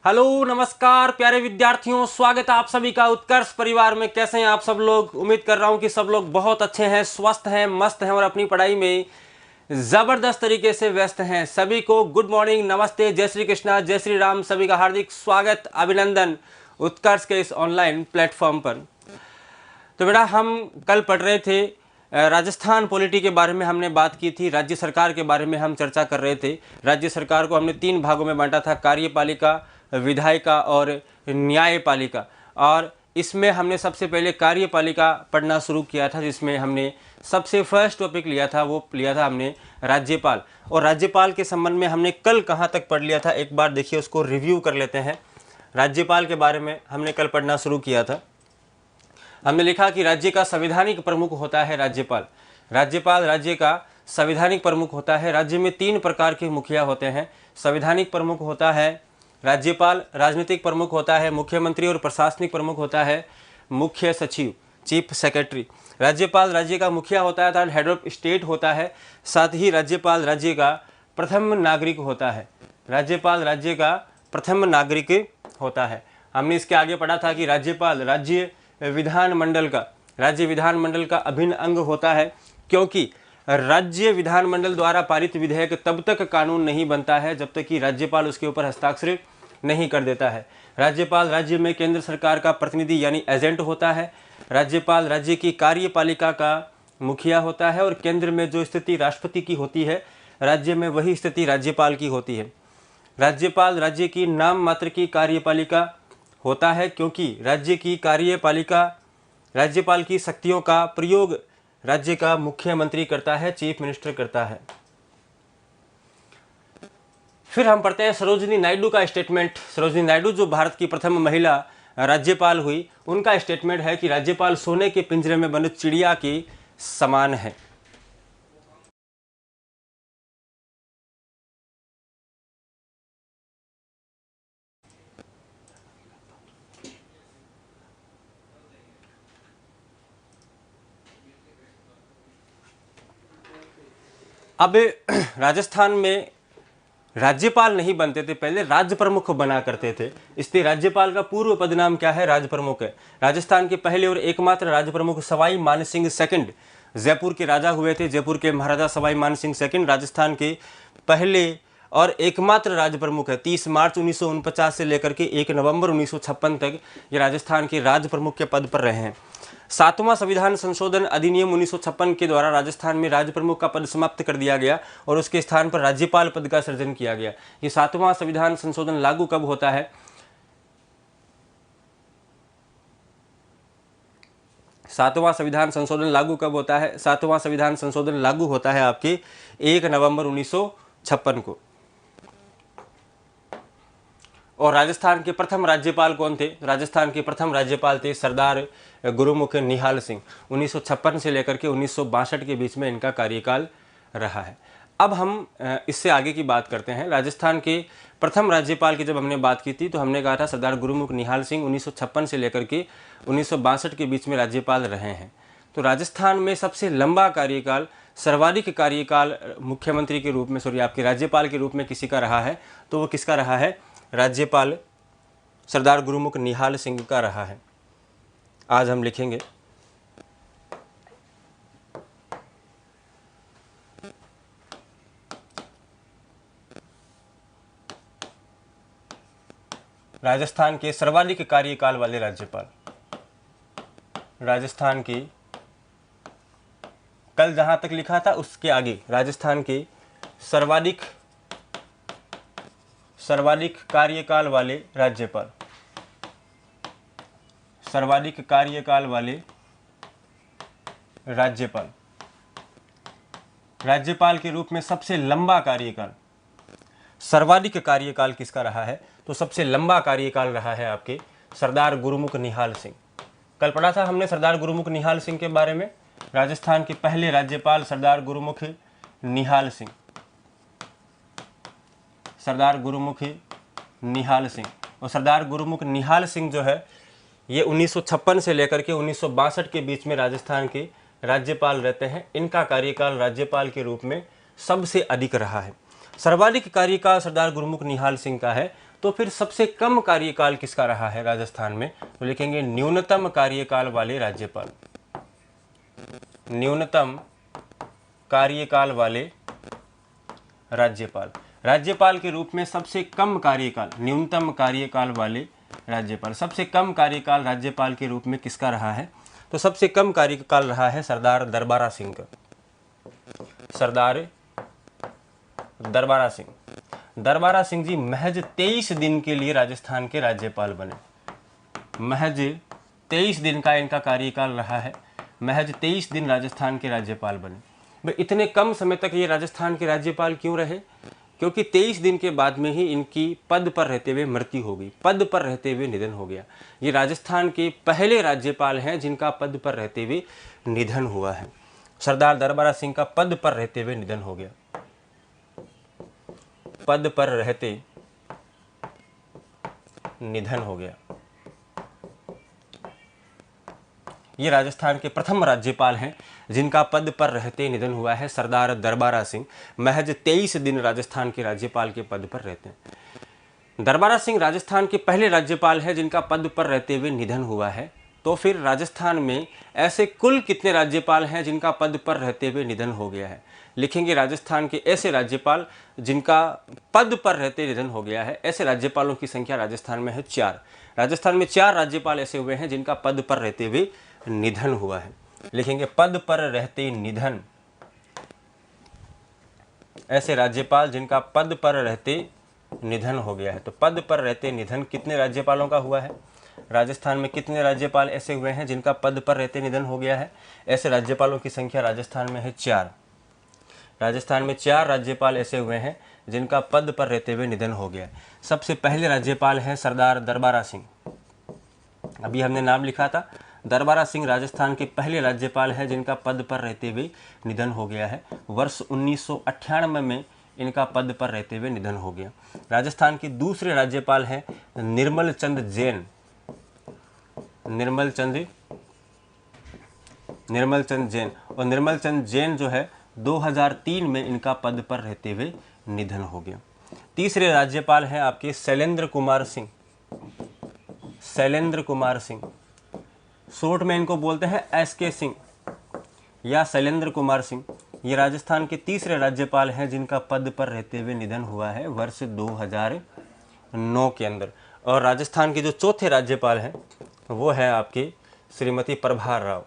Hello नमस्कार प्यारे विद्यार्थियों, स्वागत है आप सभी का उत्कर्ष परिवार में। कैसे हैं आप सब लोग? उम्मीद कर रहा हूं कि सब लोग बहुत अच्छे हैं, स्वस्थ हैं, मस्त हैं और अपनी पढ़ाई में जबरदस्त तरीके से व्यस्त हैं। सभी को गुड मॉर्निंग, नमस्ते, जय श्री कृष्णा, जय श्री राम। सभी का हार्दिक स्वागत, अभिनंदन उत्कर्ष के इस ऑनलाइन प्लेटफॉर्म पर। तो बेटा, हम कल पढ़ रहे थे राजस्थान पॉलिटी के बारे में हमने बात की थी, राज्य सरकार के बारे में हम चर्चा कर रहे थे। राज्य सरकार को हमने 3 भागों में बांटा था, कार्यपालिका, विधायिका और न्यायपालिका। और इसमें हमने सबसे पहले कार्यपालिका पढ़ना शुरू किया था, जिसमें हमने सबसे फर्स्ट टॉपिक लिया था, वो लिया था हमने राज्यपाल। और राज्यपाल के संबंध में हमने कल कहाँ तक पढ़ लिया था, एक बार देखिए, उसको रिव्यू कर लेते हैं। राज्यपाल के बारे में हमने कल पढ़ना शुरू किया था। हमने लिखा कि राज्य का संवैधानिक प्रमुख होता है राज्यपाल। राज्यपाल राज्य का संवैधानिक प्रमुख होता है। राज्य में 3 प्रकार के मुखिया होते हैं। संवैधानिक प्रमुख होता है राज्यपाल, राजनीतिक प्रमुख होता है मुख्यमंत्री और प्रशासनिक प्रमुख होता है मुख्य सचिव, चीफ सेक्रेटरी। राज्यपाल राज्य का मुखिया होता है, हेड ऑफ स्टेट होता है। साथ ही राज्यपाल राज्य का प्रथम नागरिक होता है। राज्यपाल राज्य का प्रथम नागरिक होता है। हमने इसके आगे पढ़ा था कि राज्यपाल राज्य विधानमंडल का अभिन्न अंग होता है, क्योंकि राज्य विधानमंडल द्वारा पारित विधेयक तब तक कानून नहीं बनता है जब तक कि राज्यपाल उसके ऊपर हस्ताक्षर नहीं कर देता है। राज्यपाल राज्य में केंद्र सरकार का प्रतिनिधि यानी एजेंट होता है। राज्यपाल राज्य की कार्यपालिका का मुखिया होता है और केंद्र में जो स्थिति राष्ट्रपति की होती है, राज्य में वही स्थिति राज्यपाल की होती है। राज्यपाल राज्य की नाम मात्र की कार्यपालिका होता है, क्योंकि राज्य की कार्यपालिका राज्यपाल की शक्तियों का प्रयोग राज्य का मुख्यमंत्री करता है, चीफ मिनिस्टर करता है। फिर हम पढ़ते हैं सरोजिनी नायडू का स्टेटमेंट। सरोजिनी नायडू जो भारत की प्रथम महिला राज्यपाल हुई, उनका स्टेटमेंट है कि राज्यपाल सोने के पिंजरे में बंद चिड़िया के समान है। अब राजस्थान में राज्यपाल नहीं बनते थे, पहले राज्य प्रमुख बना करते थे, इसलिए राज्यपाल का पूर्व पदनाम क्या है? राज्य प्रमुख है। राजस्थान के पहले और एकमात्र राज्य प्रमुख सवाई मानसिंह सेकंड जयपुर के राजा हुए थे। जयपुर के महाराजा सवाई मानसिंह सेकंड राजस्थान के पहले और एकमात्र राज्य प्रमुख है। 30 मार्च 1949 से लेकर के 1 नवंबर 1956 तक ये राजस्थान के राज्य प्रमुख के पद पर रहे हैं। 7वां संविधान संशोधन अधिनियम 1956 के द्वारा राजस्थान में राज्य प्रमुख का पद समाप्त कर दिया गया और उसके स्थान पर राज्यपाल पद का सृजन किया गया। ये 7वां संविधान संशोधन लागू कब होता है? 7वां संविधान संशोधन लागू कब होता है? 7वां संविधान संशोधन लागू होता है आपके 1 नवंबर 1956 को। और राजस्थान के प्रथम राज्यपाल कौन थे? राजस्थान के प्रथम राज्यपाल थे सरदार गुरुमुख निहाल सिंह। 1956 से लेकर के 1962 के बीच में इनका कार्यकाल रहा है। अब हम इससे आगे की बात करते हैं। राजस्थान के प्रथम राज्यपाल की जब हमने बात की थी तो हमने कहा था सरदार गुरुमुख निहाल सिंह 1956 से लेकर के 1962 के बीच में राज्यपाल रहे हैं। तो राजस्थान में सबसे लंबा कार्यकाल, सर्वाधिक कार्यकाल मुख्यमंत्री के रूप में, आपके राज्यपाल के रूप में किसी का रहा है, तो वो किसका रहा है? राज्यपाल सरदार गुरुमुख निहाल सिंह का रहा है। आज हम लिखेंगे राजस्थान के सर्वाधिक कार्यकाल वाले राज्यपाल। राजस्थान के, कल जहां तक लिखा था उसके आगे, राजस्थान के सर्वाधिक कार्यकाल वाले राज्यपाल। सर्वाधिक कार्यकाल वाले राज्यपाल। राज्यपाल के रूप में सबसे लंबा कार्यकाल, सर्वाधिक कार्यकाल किसका रहा है? तो सबसे लंबा कार्यकाल रहा है आपके सरदार गुरुमुख निहाल सिंह। कल पढ़ा था हमने सरदार गुरुमुख निहाल सिंह के बारे में। राजस्थान के पहले राज्यपाल सरदार गुरुमुख निहाल सिंह। सरदार गुरुमुख निहाल सिंह। और सरदार गुरुमुख निहाल सिंह जो है, ये 1956 से लेकर के 1962 के बीच में राजस्थान के राज्यपाल रहते हैं। इनका कार्यकाल राज्यपाल के रूप में सबसे अधिक रहा है। सर्वाधिक कार्यकाल सरदार गुरुमुख निहाल सिंह का है, तो फिर सबसे कम कार्यकाल किसका रहा है राजस्थान में? तो लिखेंगे न्यूनतम कार्यकाल वाले राज्यपाल, न्यूनतम कार्यकाल वाले राज्यपाल। राज्यपाल के रूप में सबसे कम कार्यकाल, न्यूनतम कार्यकाल वाले राज्यपाल, सबसे कम कार्यकाल राज्यपाल के रूप में किसका रहा है? तो सबसे कम कार्यकाल रहा है सरदार दरबारा सिंह का, सरदार दरबारा सिंह। दरबारा सिंह जी महज 23 दिन के लिए राजस्थान के राज्यपाल बने, महज 23 दिन का इनका कार्यकाल रहा है, महज 23 दिन राजस्थान के राज्यपाल बने। भाई इतने कम समय तक ये राजस्थान के राज्यपाल क्यों रहे? क्योंकि 23 दिन के बाद में ही इनकी पद पर रहते हुए मृत्यु हो गई, पद पर रहते हुए निधन हो गया। ये राजस्थान के पहले राज्यपाल हैं जिनका पद पर रहते हुए निधन हुआ है। सरदार दरबारा सिंह का पद पर रहते हुए निधन हो गया, पद पर रहते निधन हो गया। ये राजस्थान के प्रथम राज्यपाल हैं जिनका पद पर रहते निधन हुआ है, सरदार दरबारा सिंह। महज 23 दिन राजस्थान के राज्यपाल के पद पर रहते हैं। दरबारा सिंह राजस्थान के पहले राज्यपाल हैं जिनका पद पर रहते हुए निधन हुआ है। तो फिर राजस्थान में ऐसे कुल कितने राज्यपाल हैं जिनका पद पर रहते हुए निधन हो गया है? लिखेंगे राजस्थान के ऐसे राज्यपाल जिनका पद पर रहते निधन हो गया है, ऐसे राज्यपालों की संख्या राजस्थान में है 4। राजस्थान में 4 राज्यपाल ऐसे हुए हैं जिनका पद पर रहते हुए निधन हुआ है। लिखेंगे पद पर रहते निधन, ऐसे राज्यपाल जिनका पद पर रहते निधन हो गया है। तो पद पर रहते निधन कितने राज्यपालों का हुआ है? राजस्थान में कितने राज्यपाल ऐसे हुए हैं जिनका पद पर रहते निधन हो गया है? ऐसे राज्यपालों की संख्या राजस्थान में है 4। राजस्थान में 4 राज्यपाल ऐसे हुए हैं जिनका पद पर रहते हुए निधन हो गया। सबसे पहले राज्यपाल हैं सरदार दरबारा सिंह, अभी हमने नाम लिखा था। दरबारा सिंह राजस्थान के पहले राज्यपाल हैं जिनका पद पर रहते हुए निधन हो गया है। वर्ष 1998 में इनका पद पर रहते हुए निधन हो गया। राजस्थान के दूसरे राज्यपाल हैं निर्मल चंद जैन, निर्मल चंद जैन। और निर्मल चंद जैन जो है 2003 में इनका पद पर रहते हुए निधन हो गया। तीसरे राज्यपाल हैं आपके शैलेंद्र कुमार सिंह, शैलेंद्र कुमार सिंह, शॉर्ट में इनको बोलते हैं एसके सिंह या शैलेंद्र कुमार सिंह। ये राजस्थान के तीसरे राज्यपाल हैं जिनका पद पर रहते हुए निधन हुआ है वर्ष 2009 के अंदर। और राजस्थान के जो चौथे राज्यपाल हैं वो है आपके श्रीमती प्रभा राव।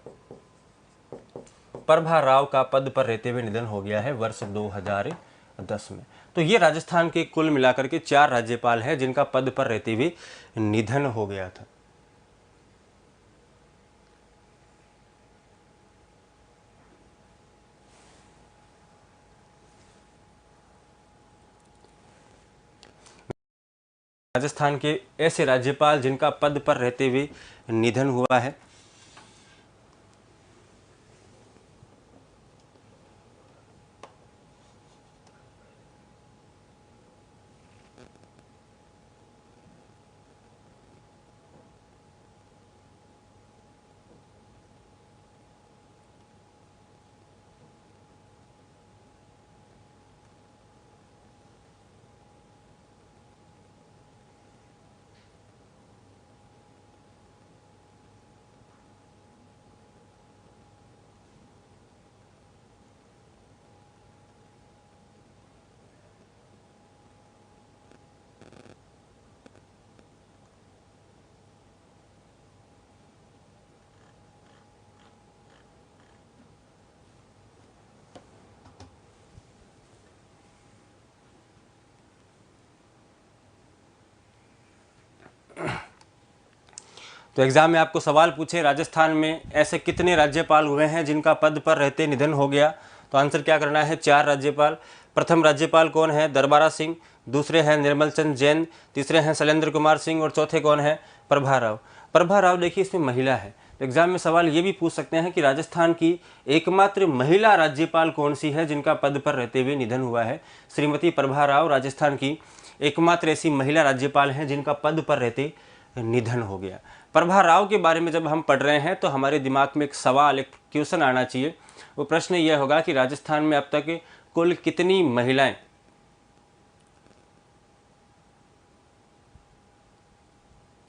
प्रभा राव का पद पर रहते हुए निधन हो गया है वर्ष 2010 में। तो ये राजस्थान के कुल मिलाकर के 4 राज्यपाल हैं जिनका पद पर रहते हुए निधन हो गया था। राजस्थान के ऐसे राज्यपाल जिनका पद पर रहते हुए निधन हुआ है। तो एग्जाम में आपको सवाल पूछे राजस्थान में ऐसे कितने राज्यपाल हुए हैं जिनका पद पर रहते निधन हो गया, तो आंसर क्या करना है? 4 राज्यपाल। प्रथम राज्यपाल कौन है? दरबारा सिंह। दूसरे हैं निर्मल चंद जैन। तीसरे हैं शैलेंद्र कुमार सिंह। और चौथे कौन है? प्रभा राव। प्रभा राव देखिए इसमें महिला है, तो एग्जाम में सवाल ये भी पूछ सकते हैं कि राजस्थान की एकमात्र महिला राज्यपाल कौन सी है जिनका पद पर रहते हुए निधन हुआ है? श्रीमती प्रभा राव राजस्थान की एकमात्र ऐसी महिला राज्यपाल हैं जिनका पद पर रहते निधन हो गया। प्रभा राव के बारे में जब हम पढ़ रहे हैं तो हमारे दिमाग में एक सवाल, एक क्वेश्चन आना चाहिए। वो प्रश्न यह होगा कि राजस्थान में अब तक कुल कितनी महिलाएं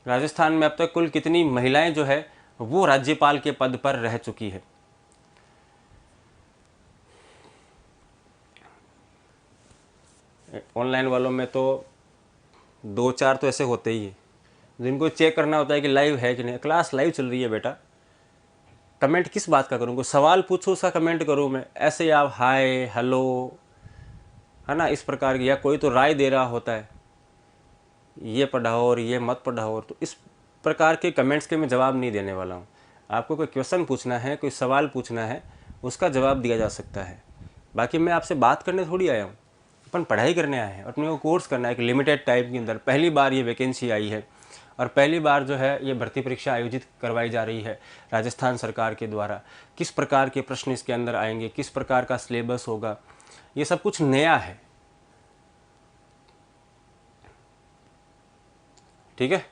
राजस्थान में अब तक कुल कितनी महिलाएं जो है वो राज्यपाल के पद पर रह चुकी है? ऑनलाइन वालों में तो 2-4 तो ऐसे होते ही हैं जिनको चेक करना होता है कि लाइव है कि नहीं। क्लास लाइव चल रही है बेटा, कमेंट किस बात का करूँ? कोई सवाल पूछो उसका कमेंट करूँ मैं? ऐसे आप हाय हेलो है ना इस प्रकार की, या कोई तो राय दे रहा होता है ये पढ़ाओ और ये मत पढ़ाओ, तो इस प्रकार के कमेंट्स के मैं जवाब नहीं देने वाला हूँ। आपको कोई क्वेश्चन पूछना है, कोई सवाल पूछना है, उसका जवाब दिया जा सकता है। बाकी मैं आपसे बात करने थोड़ी आया हूँ, अपन पढ़ाई करने आए हैं, अपने को कोर्स करना है। एक लिमिटेड टाइम के अंदर पहली बार ये वैकेंसी आई है और पहली बार जो है ये भर्ती परीक्षा आयोजित करवाई जा रही है राजस्थान सरकार के द्वारा। किस प्रकार के प्रश्न इसके अंदर आएंगे, किस प्रकार का सिलेबस होगा, ये सब कुछ नया है। ठीक है,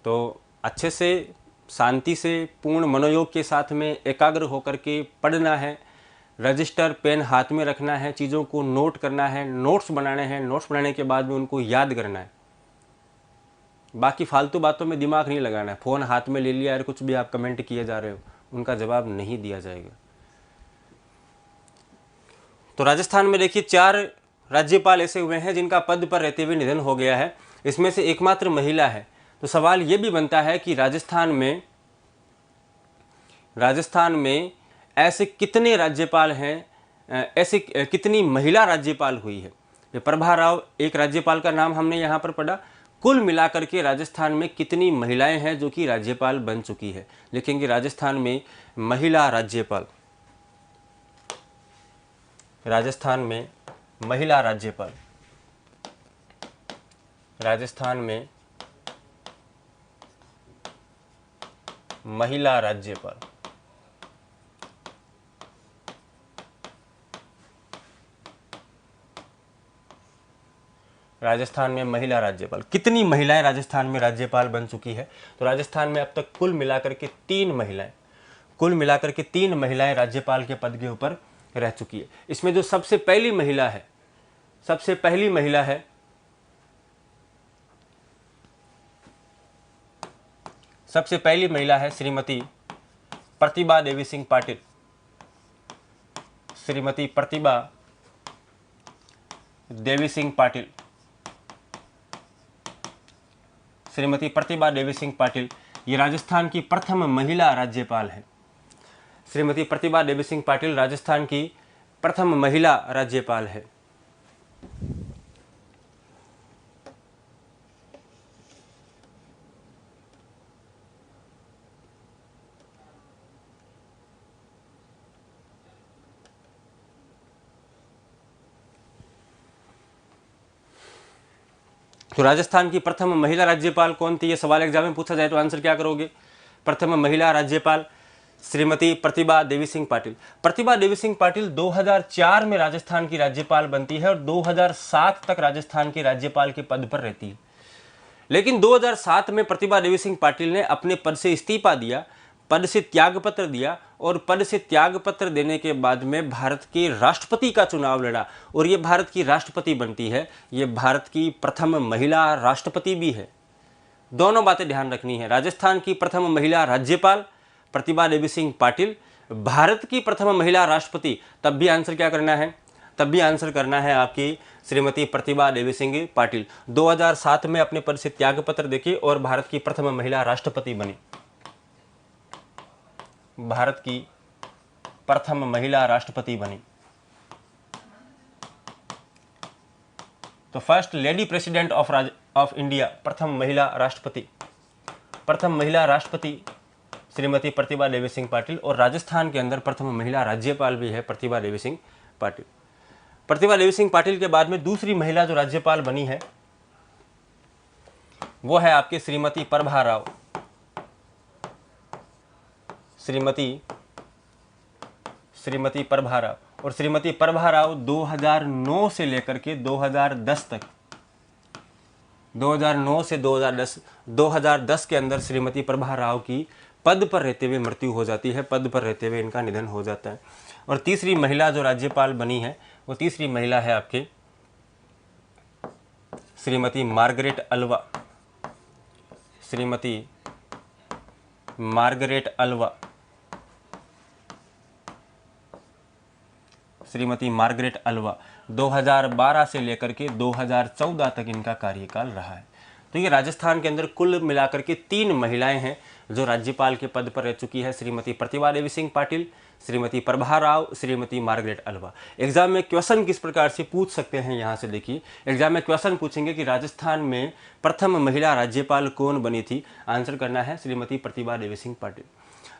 तो अच्छे से शांति से पूर्ण मनोयोग के साथ में एकाग्र होकर के पढ़ना है। रजिस्टर पेन हाथ में रखना है, चीज़ों को नोट करना है, नोट्स बनाने हैं, नोट्स बनाने के बाद में उनको याद करना है। बाकी फालतू बातों में दिमाग नहीं लगाना है। फ़ोन हाथ में ले लिया और कुछ भी आप कमेंट किए जा रहे हो, उनका जवाब नहीं दिया जाएगा। तो राजस्थान में देखिए 4 राज्यपाल ऐसे हुए हैं जिनका पद पर रहते हुए निधन हो गया है, इसमें से एकमात्र महिला है। तो सवाल ये भी बनता है कि राजस्थान में ऐसे कितने राज्यपाल हैं, ऐसे कितनी महिला राज्यपाल हुई है? ये प्रभा राव एक राज्यपाल का नाम हमने यहाँ पर पढ़ा। कुल मिलाकर के राजस्थान में कितनी महिलाएं हैं जो कि राज्यपाल बन चुकी है? लिखेंगे राजस्थान में महिला राज्यपाल, राजस्थान में महिला राज्यपाल, राजस्थान में महिला राज्यपाल। राजस्थान में महिला राज्यपाल, कितनी महिलाएं राजस्थान में राज्यपाल बन चुकी है? तो राजस्थान में अब तक कुल मिलाकर के 3 महिलाएं, कुल मिलाकर के 3 महिलाएं राज्यपाल के पद के ऊपर रह चुकी है। इसमें जो सबसे पहली महिला है, सबसे पहली महिला है श्रीमती प्रतिभा देवी सिंह पाटिल। श्रीमती प्रतिभा देवी सिंह पाटिल, श्रीमती प्रतिभा देवी सिंह पाटिल ये राजस्थान की प्रथम महिला राज्यपाल है। श्रीमती प्रतिभा देवी सिंह पाटिल राजस्थान की प्रथम महिला राज्यपाल है। तो राजस्थान की प्रथम महिला राज्यपाल कौन थी? ये सवाल एग्जाम में पूछा जाए तो आंसर क्या करोगे? प्रथम महिला राज्यपाल श्रीमती प्रतिभा देवी सिंह पाटिल। प्रतिभा देवी सिंह पाटिल 2004 में राजस्थान की राज्यपाल बनती है और 2007 तक राजस्थान के राज्यपाल के पद पर रहती है। लेकिन 2007 में प्रतिभा देवी सिंह पाटिल ने अपने पद से इस्तीफा दिया, पद से त्यागपत्र दिया और पद से त्यागपत्र देने के बाद में भारत के राष्ट्रपति का चुनाव लड़ा और ये भारत की राष्ट्रपति बनती है। ये भारत की प्रथम महिला राष्ट्रपति भी है। दोनों बातें ध्यान रखनी है। राजस्थान की प्रथम महिला राज्यपाल प्रतिभा देवी सिंह पाटिल, भारत की प्रथम महिला राष्ट्रपति। तब भी आंसर क्या करना है? तब भी आंसर करना है आपकी श्रीमती प्रतिभा देवी सिंह पाटिल 2007 में अपने पद से त्यागपत्र देके और भारत की प्रथम महिला राष्ट्रपति बनी। भारत की प्रथम महिला राष्ट्रपति बनी। तो first lady president of India, प्रथम महिला राष्ट्रपति, प्रथम महिला राष्ट्रपति श्रीमती प्रतिभा देवी सिंह पाटिल और राजस्थान के अंदर प्रथम महिला राज्यपाल भी है प्रतिभा देवी सिंह पाटिल। प्रतिभा देवी सिंह पाटिल के बाद में दूसरी महिला जो राज्यपाल बनी है वो है आपके श्रीमती प्रभा राव। श्रीमती प्रभा राव और श्रीमती प्रभा राव 2009 से लेकर के 2010 तक, 2009 से 2010 के अंदर श्रीमती प्रभा राव की पद पर रहते हुए मृत्यु हो जाती है, पद पर रहते हुए इनका निधन हो जाता है। और तीसरी महिला जो राज्यपाल बनी है वो तीसरी महिला है आपके Shrimati Margaret Alva. Shrimati Margaret Alva, Shrimati Margaret Alva 2012 से लेकर के 2014 तक इनका कार्यकाल रहा है। तो ये राजस्थान के अंदर कुल मिलाकर के 3 महिलाएं हैं जो राज्यपाल के पद पर रह चुकी है, श्रीमती प्रतिभा देवी सिंह पाटिल, श्रीमती प्रभा राव, श्रीमती मार्गरेट अल्वा। एग्जाम में क्वेश्चन किस प्रकार से पूछ सकते हैं, यहाँ से देखिए एग्जाम में क्वेश्चन पूछेंगे कि राजस्थान में प्रथम महिला राज्यपाल कौन बनी थी, आंसर करना है श्रीमती प्रतिभा देवी सिंह पाटिल।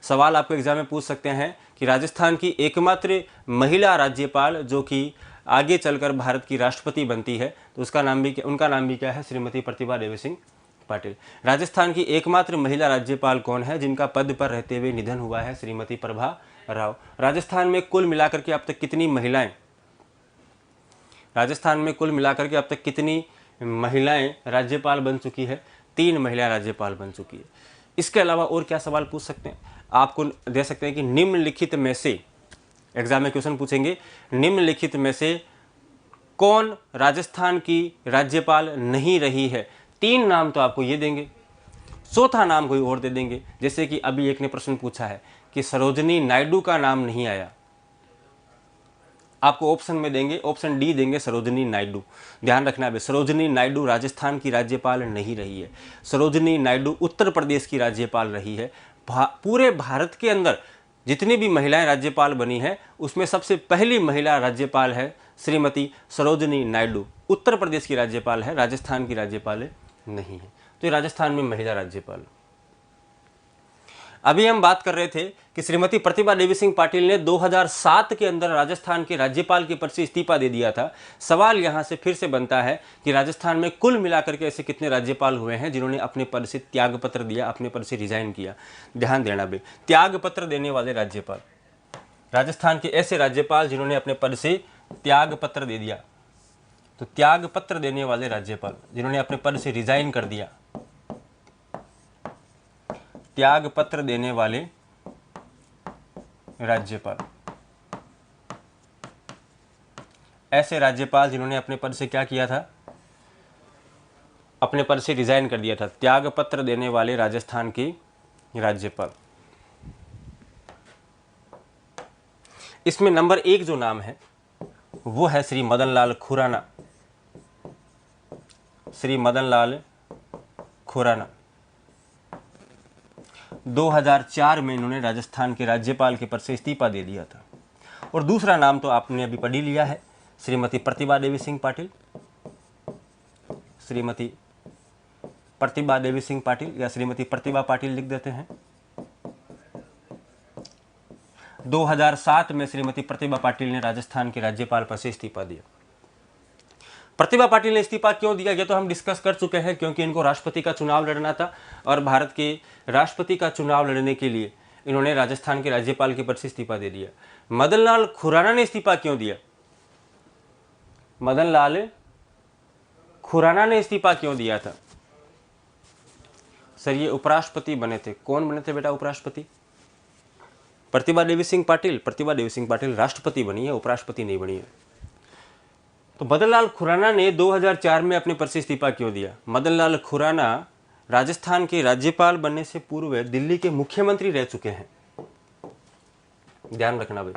सवाल आपको एग्जाम में पूछ सकते हैं कि राजस्थान की एकमात्र महिला राज्यपाल जो कि आगे चलकर भारत की राष्ट्रपति बनती है, तो उनका नाम भी क्या है, श्रीमती प्रतिभा देवी सिंह पाटिल। राजस्थान की एकमात्र महिला राज्यपाल कौन है जिनका पद पर रहते हुए निधन हुआ है, श्रीमती प्रभा राव। राजस्थान में कुल मिलाकर के अब तक कितनी महिलाएं, राजस्थान में कुल मिलाकर के अब तक कितनी महिलाएं राज्यपाल बन चुकी है, 3 महिला राज्यपाल बन चुकी है। इसके अलावा और क्या सवाल पूछ सकते हैं, आपको दे सकते हैं कि निम्नलिखित में से, एग्जाम में क्वेश्चन पूछेंगे निम्नलिखित में से कौन राजस्थान की राज्यपाल नहीं रही है। 3 नाम तो आपको ये देंगे, चौथा नाम कोई और दे देंगे। जैसे कि अभी एक ने प्रश्न पूछा है कि सरोजनी नायडू का नाम नहीं आया, आपको ऑप्शन में देंगे, ऑप्शन डी देंगे सरोजनी नायडू। ध्यान रखना है, सरोजनी नायडू राजस्थान की राज्यपाल नहीं रही है, सरोजनी नायडू उत्तर प्रदेश की राज्यपाल रही है। पूरे भारत के अंदर जितनी भी महिलाएं राज्यपाल बनी है उसमें सबसे पहली महिला राज्यपाल है श्रीमती सरोजनी नायडू, उत्तर प्रदेश की राज्यपाल है, राजस्थान की राज्यपाल नहीं है। तो ये राजस्थान में महिला राज्यपाल। अभी हम बात कर रहे थे कि श्रीमती प्रतिभा देवी सिंह पाटिल ने 2007 के अंदर राजस्थान के राज्यपाल के पद से इस्तीफा दे दिया था। सवाल यहां से फिर से बनता है कि राजस्थान में कुल मिलाकर के ऐसे कितने राज्यपाल हुए हैं जिन्होंने अपने पद से त्यागपत्र दिया, अपने पद से रिजाइन किया। ध्यान देना भी, त्यागपत्र देने वाले राज्यपाल, राजस्थान के ऐसे राज्यपाल जिन्होंने अपने पद से त्यागपत्र दे दिया, तो त्यागपत्र देने वाले राज्यपाल जिन्होंने अपने पद से रिजाइन कर दिया, त्याग पत्र देने वाले राज्यपाल, ऐसे राज्यपाल जिन्होंने अपने पद से क्या किया था, अपने पद से रिजाइन कर दिया था, त्याग पत्र देने वाले राजस्थान के राज्यपाल। इसमें नंबर 1 जो नाम है वो है श्री मदन लाल खुराना, श्री मदन लाल खुराना। 2004 में इन्होंने राजस्थान के राज्यपाल के पद से इस्तीफा दे दिया था। और दूसरा नाम तो आपने अभी पढ़ ही लिया है, श्रीमती प्रतिभा देवी सिंह पाटिल, श्रीमती प्रतिभा देवी सिंह पाटिल या श्रीमती प्रतिभा पाटिल लिख देते हैं। 2007 में श्रीमती प्रतिभा पाटिल ने राजस्थान के राज्यपाल पद से इस्तीफा दिया। प्रतिभा पाटिल ने इस्तीफा क्यों दिया ये तो हम डिस्कस कर चुके हैं, क्योंकि इनको राष्ट्रपति का चुनाव लड़ना था और भारत के राष्ट्रपति का चुनाव लड़ने के लिए इन्होंने राजस्थान के राज्यपाल के पद से इस्तीफा दे दिया। मदन लाल खुराना ने इस्तीफा क्यों दिया, मदन लाल खुराना ने इस्तीफा क्यों दिया था? सर ये उपराष्ट्रपति बने थे। कौन बने थे बेटा उपराष्ट्रपति? प्रतिभा देवी सिंह पाटिल। प्रतिभा देवी सिंह पाटिल राष्ट्रपति बनी है, उपराष्ट्रपति नहीं बनी है। तो मदन लाल खुराना ने 2004 में अपने पद से इस्तीफा क्यों दिया? मदन लाल खुराना राजस्थान के राज्यपाल बनने से पूर्व दिल्ली के मुख्यमंत्री रह चुके हैं। ध्यान रखना भाई,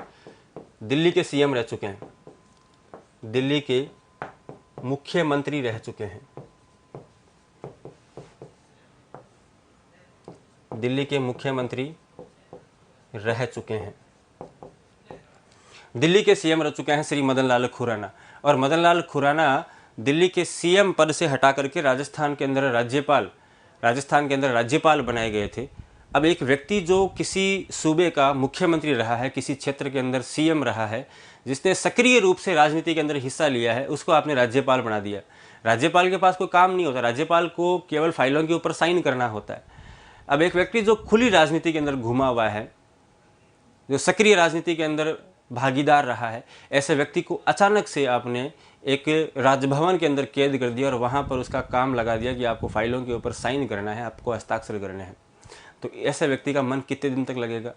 दिल्ली के सीएम रह चुके हैं, दिल्ली के मुख्यमंत्री रह चुके हैं, दिल्ली के मुख्यमंत्री रह चुके हैं, दिल्ली के सीएम रह चुके हैं श्री मदन लाल खुराना। और मदन लाल खुराना दिल्ली के सीएम पद से हटा करके राजस्थान के अंदर राज्यपाल बनाए गए थे। अब एक व्यक्ति जो किसी सूबे का मुख्यमंत्री रहा है, किसी क्षेत्र के अंदर सीएम रहा है, जिसने सक्रिय रूप से राजनीति के अंदर हिस्सा लिया है, उसको आपने राज्यपाल बना दिया। राज्यपाल के पास कोई काम नहीं होता, राज्यपाल को केवल फाइलों के ऊपर साइन करना होता है। अब एक व्यक्ति जो खुली राजनीति के अंदर घुमा हुआ है, जो सक्रिय राजनीति के अंदर भागीदार रहा है, ऐसे व्यक्ति को अचानक से आपने एक राजभवन के अंदर कैद कर दिया और वहाँ पर उसका काम लगा दिया कि आपको फाइलों के ऊपर साइन करना है, आपको हस्ताक्षर करने हैं। तो ऐसे व्यक्ति का मन कितने दिन तक लगेगा?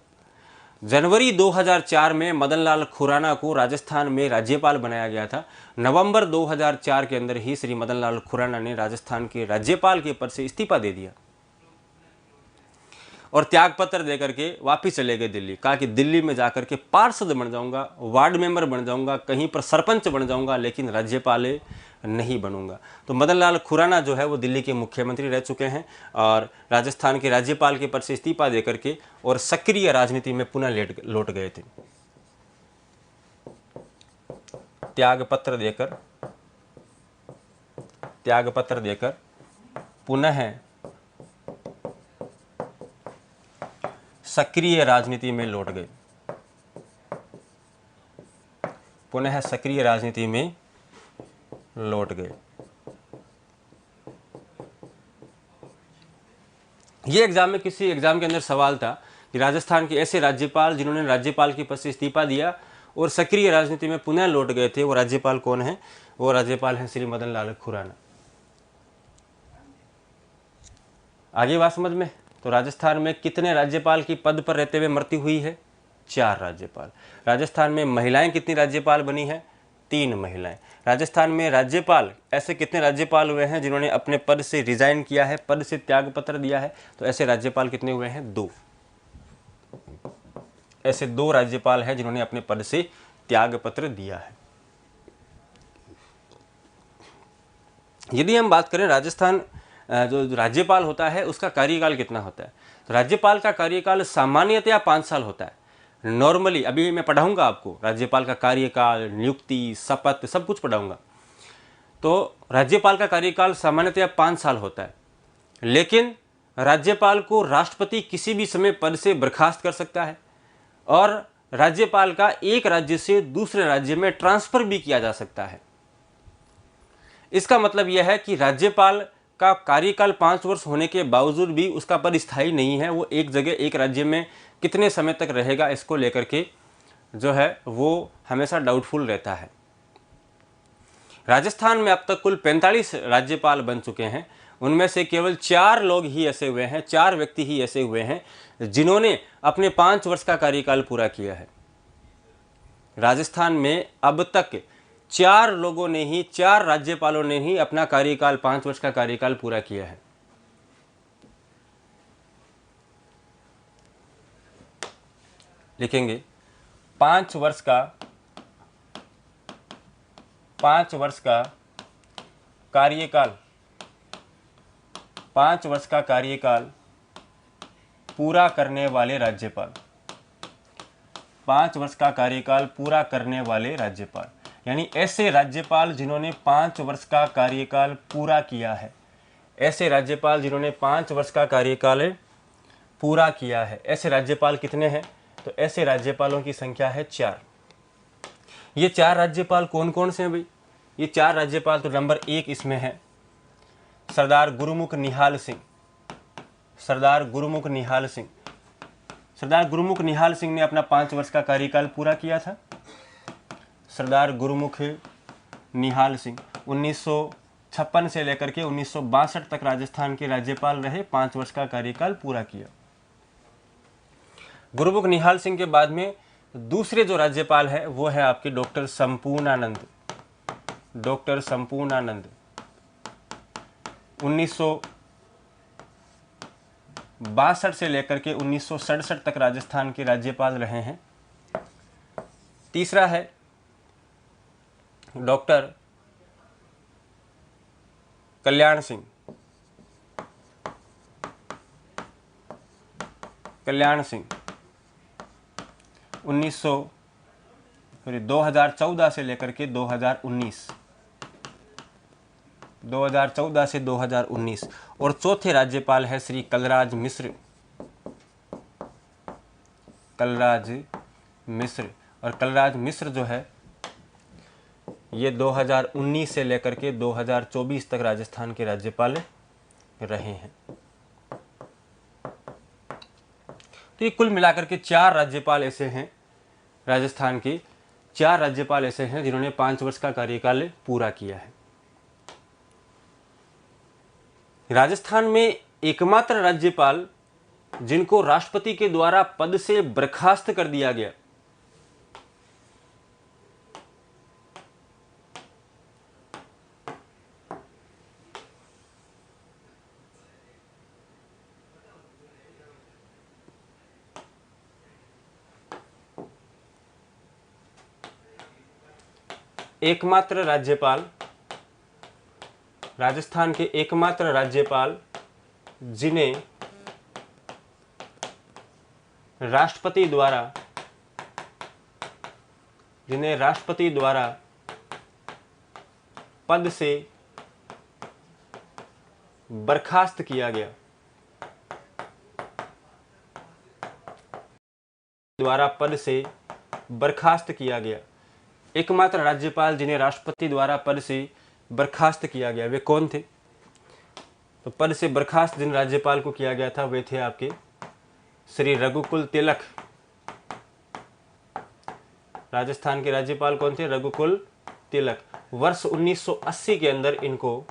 जनवरी 2004 में मदन लाल खुराना को राजस्थान में राज्यपाल बनाया गया था। नवंबर 2004 के अंदर ही श्री मदन लाल खुराना ने राजस्थान के राज्यपाल के पद से इस्तीफा दे दिया। और त्याग पत्र दे करके वापिस चले गए दिल्ली। कहा कि दिल्ली में जाकर के पार्षद बन जाऊंगा, वार्ड मेंबर बन जाऊंगा, कहीं पर सरपंच बन जाऊंगा, लेकिन राज्यपाल नहीं बनूंगा। तो मदन लाल खुराना जो है वो दिल्ली के मुख्यमंत्री रह चुके हैं और राजस्थान के राज्यपाल के पद से इस्तीफा दे करके और सक्रिय राजनीति में पुनः लौट गए थे। त्यागपत्र देकर पुनः सक्रिय राजनीति में लौट गए, पुनः सक्रिय राजनीति में लौट गए। ये एग्जाम में, किसी एग्जाम के अंदर सवाल था कि राजस्थान के ऐसे राज्यपाल जिन्होंने राज्यपाल के पद से इस्तीफा दिया और सक्रिय राजनीति में पुनः लौट गए थे, वो राज्यपाल कौन है? वो राज्यपाल हैं श्री मदन लाल खुराना। आगे बात समझ में। तो राजस्थान में कितने राज्यपाल की पद पर रहते हुए मृत्यु हुई है? 4 राज्यपाल। राजस्थान में महिलाएं कितनी राज्यपाल बनी है? 3 महिलाएं। राजस्थान में राज्यपाल, ऐसे कितने राज्यपाल हुए हैं जिन्होंने अपने पद से रिजाइन किया है, पद से त्याग पत्र दिया है? तो ऐसे राज्यपाल कितने हुए हैं? 2। ऐसे 2 राज्यपाल हैं जिन्होंने अपने पद से त्याग पत्र दिया है। यदि हम बात करें राजस्थान जो राज्यपाल होता है उसका कार्यकाल कितना होता है, तो राज्यपाल का कार्यकाल सामान्यतया 5 साल होता है। नॉर्मली अभी मैं पढ़ाऊंगा आपको राज्यपाल का कार्यकाल, नियुक्ति, शपथ, सब कुछ पढ़ाऊंगा। तो राज्यपाल का कार्यकाल सामान्यतया 5 साल होता है, लेकिन राज्यपाल को राष्ट्रपति किसी भी समय पद से बर्खास्त कर सकता है और राज्यपाल का एक राज्य से दूसरे राज्य में ट्रांसफर भी किया जा सकता है। इसका मतलब यह है कि राज्यपाल का कार्यकाल 5 वर्ष होने के बावजूद भी उसका पद स्थायी नहीं है। वो एक जगह, एक राज्य में कितने समय तक रहेगा, इसको लेकर के जो है वो हमेशा डाउटफुल रहता है। राजस्थान में अब तक कुल 45 राज्यपाल बन चुके हैं। उनमें से केवल 4 लोग ही ऐसे हुए हैं, 4 व्यक्ति ही ऐसे हुए हैं जिन्होंने अपने 5 वर्ष का कार्यकाल पूरा किया है। राजस्थान में अब तक 4 लोगों ने ही, 4 राज्यपालों ने ही अपना कार्यकाल, 5 वर्ष का कार्यकाल पूरा किया है। लिखेंगे 5 वर्ष का कार्यकाल, 5 वर्ष का कार्यकाल पूरा करने वाले राज्यपाल, 5 वर्ष का कार्यकाल पूरा करने वाले राज्यपाल, यानी ऐसे राज्यपाल जिन्होंने 5 वर्ष का कार्यकाल पूरा किया है। ऐसे राज्यपाल जिन्होंने 5 वर्ष का कार्यकाल पूरा किया है, ऐसे राज्यपाल कितने हैं? तो ऐसे राज्यपालों की संख्या है 4। ये 4 राज्यपाल कौन कौन से हैं भाई? ये 4 राज्यपाल, तो नंबर 1 इसमें है सरदार गुरुमुख निहाल सिंह। सरदार गुरुमुख निहाल सिंह ने अपना 5 वर्ष का कार्यकाल पूरा किया था। सरदार गुरुमुख निहाल सिंह 1956 से लेकर के 1962 तक राजस्थान के राज्यपाल रहे, 5 वर्ष का कार्यकाल पूरा किया। गुरुमुख निहाल सिंह के बाद में दूसरे जो राज्यपाल है वो है आपके डॉक्टर संपूर्णानंद। 1962 से लेकर के 1967 तक राजस्थान के राज्यपाल रहे हैं। तीसरा है डॉक्टर कल्याण सिंह। 2014 से लेकर के 2014 से 2019। और चौथे राज्यपाल है श्री कलराज मिश्र। और कलराज मिश्र जो है ये 2019 से लेकर के 2024 तक राजस्थान के राज्यपाल रहे हैं। तो ये कुल मिलाकर के 4 राज्यपाल ऐसे हैं, राजस्थान के 4 राज्यपाल ऐसे हैं जिन्होंने 5 वर्ष का कार्यकाल पूरा किया है। राजस्थान में एकमात्र राज्यपाल जिनको राष्ट्रपति के द्वारा पद से बर्खास्त कर दिया गया, एकमात्र राज्यपाल, राजस्थान के एकमात्र राज्यपाल जिन्हें राष्ट्रपति द्वारा पद से बर्खास्त किया गया, एकमात्र राज्यपाल जिन्हें राष्ट्रपति द्वारा पद से बर्खास्त किया गया, वे कौन थे? तो पद से बर्खास्त जिन राज्यपाल को किया गया था वे थे आपके श्री रघुकुल तिलक। राजस्थान के राज्यपाल कौन थे? रघुकुल तिलक। वर्ष 1980 के अंदर इनको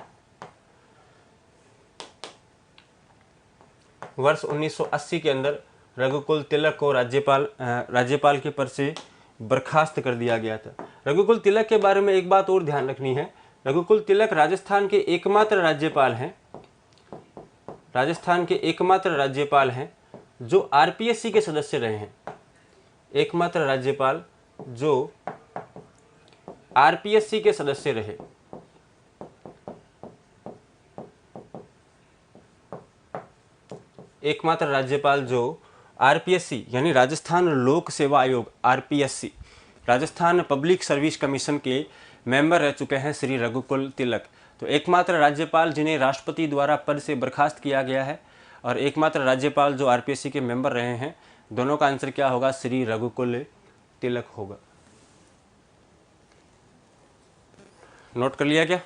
रघुकुल तिलक को राज्यपाल के पद से बर्खास्त कर दिया गया था। रघुकुल तिलक के बारे में एक बात और ध्यान रखनी है, रघुकुल तिलक राजस्थान के एकमात्र राज्यपाल हैं जो आरपीएससी के सदस्य रहे हैं। एकमात्र राज्यपाल जो आरपीएससी के सदस्य रहे। एकमात्र राज्यपाल जो आरपीएससी यानी राजस्थान लोक सेवा आयोग, RPSC, Rajasthan public service commission के मेंबर रह चुके हैं श्री रघुकुल तिलक। तो एकमात्र राज्यपाल जिन्हें राष्ट्रपति द्वारा पद से बर्खास्त किया गया है और एकमात्र राज्यपाल जो आरपीएससी के मेंबर रहे हैं, दोनों का आंसर क्या होगा? श्री रघुकुल तिलक होगा। नोट कर लिया क्या?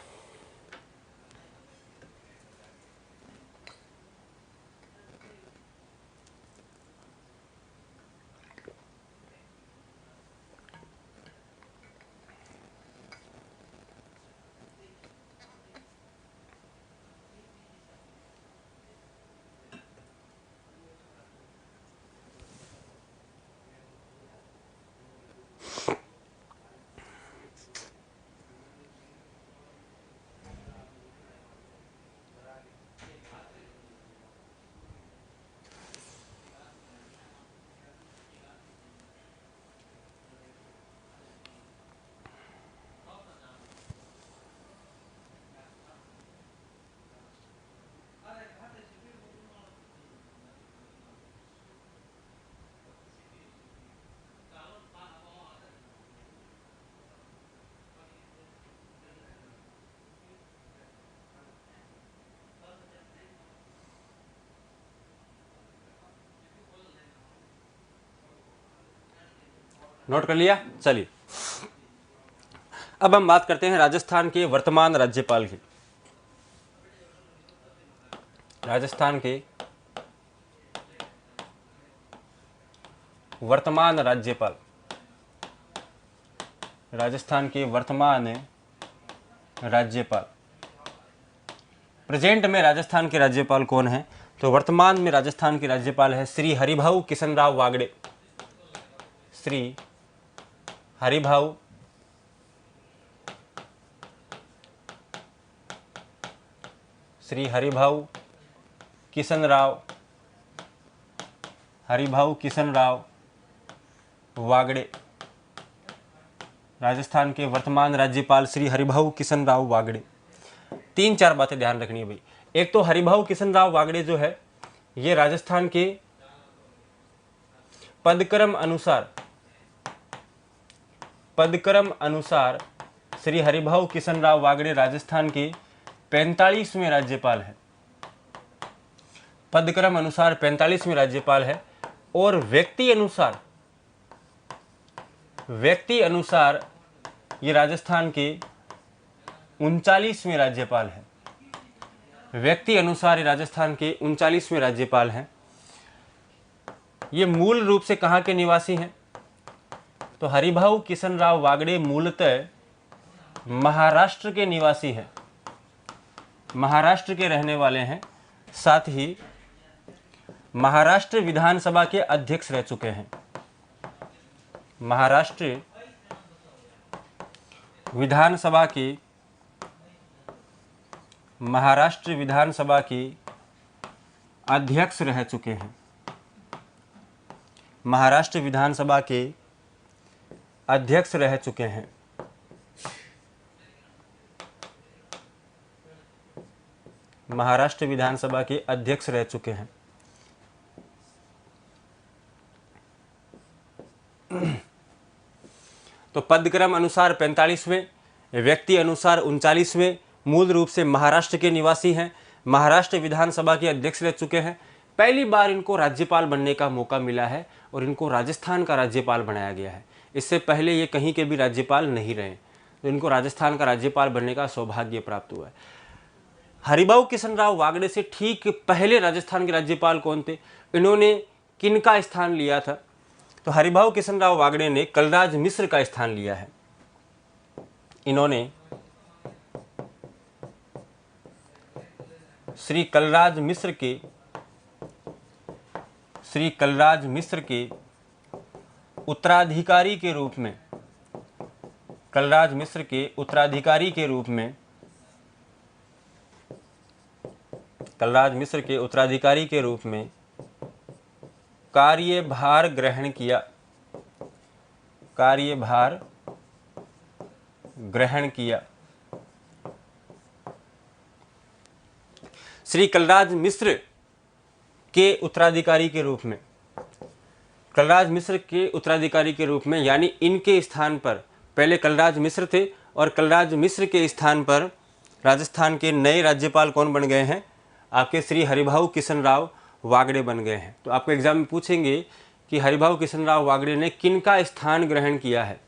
नोट कर लिया? चलिए अब हम बात करते हैं राजस्थान के वर्तमान राज्यपाल की। राजस्थान के वर्तमान राज्यपाल, प्रेजेंट में राजस्थान के राज्यपाल कौन है? तो वर्तमान में राजस्थान के राज्यपाल है श्री हरिभाऊ किशनराव वागड़े। श्री हरिभाऊ किशनराव वागड़े, राजस्थान के वर्तमान राज्यपाल श्री हरिभाऊ किशनराव वागड़े। 3-4 बातें ध्यान रखनी है भाई। एक तो हरिभाऊ किशनराव वागड़े जो है ये राजस्थान के पदक्रम अनुसार श्री हरिभाऊ किशनराव वागड़े राजस्थान के 45वें राज्यपाल है। पदक्रम अनुसार 45वें राज्यपाल है और व्यक्ति अनुसार ये राजस्थान के 39वें राज्यपाल है। व्यक्ति अनुसार ये राजस्थान के 39वें राज्यपाल हैं। ये मूल रूप से कहाँ के निवासी हैं? तो हरिभाऊ किशनराव वागड़े मूलतः महाराष्ट्र के निवासी हैं, महाराष्ट्र के रहने वाले हैं। साथ ही महाराष्ट्र विधानसभा के अध्यक्ष रह चुके हैं। महाराष्ट्र विधानसभा के अध्यक्ष रह चुके हैं। महाराष्ट्र विधानसभा के अध्यक्ष रह चुके हैं। महाराष्ट्र विधानसभा के अध्यक्ष रह चुके हैं। तो पदक्रम अनुसार 45वें, व्यक्ति अनुसार 39वें, मूल रूप से महाराष्ट्र के निवासी हैं, महाराष्ट्र विधानसभा के अध्यक्ष रह चुके हैं। पहली बार इनको राज्यपाल बनने का मौका मिला है और इनको राजस्थान का राज्यपाल बनाया गया है। इससे पहले ये कहीं के भी राज्यपाल नहीं रहे, तो इनको राजस्थान का राज्यपाल बनने का सौभाग्य प्राप्त हुआ है। हरिभाऊ किशनराव वागड़े से ठीक पहले राजस्थान के राज्यपाल कौन थे, इन्होंने किनका स्थान लिया था? तो हरिभाऊ किशनराव वागड़े ने कलराज मिश्र का स्थान लिया है। इन्होंने श्री कलराज मिश्र के उत्तराधिकारी के रूप में, कलराज मिश्र के उत्तराधिकारी के रूप में, कलराज मिश्र के उत्तराधिकारी के रूप में कार्यभार ग्रहण किया, कार्यभार ग्रहण किया। श्री कलराज मिश्र के उत्तराधिकारी के रूप में, कलराज मिश्र के उत्तराधिकारी के रूप में, यानी इनके स्थान पर पहले कलराज मिश्र थे और कलराज मिश्र के स्थान पर राजस्थान के नए राज्यपाल कौन बन गए हैं? आपके श्री हरिभाऊ किशनराव वागड़े बन गए हैं। तो आपको एग्जाम में पूछेंगे कि हरिभाऊ किशनराव वागड़े ने किनका स्थान ग्रहण किया है?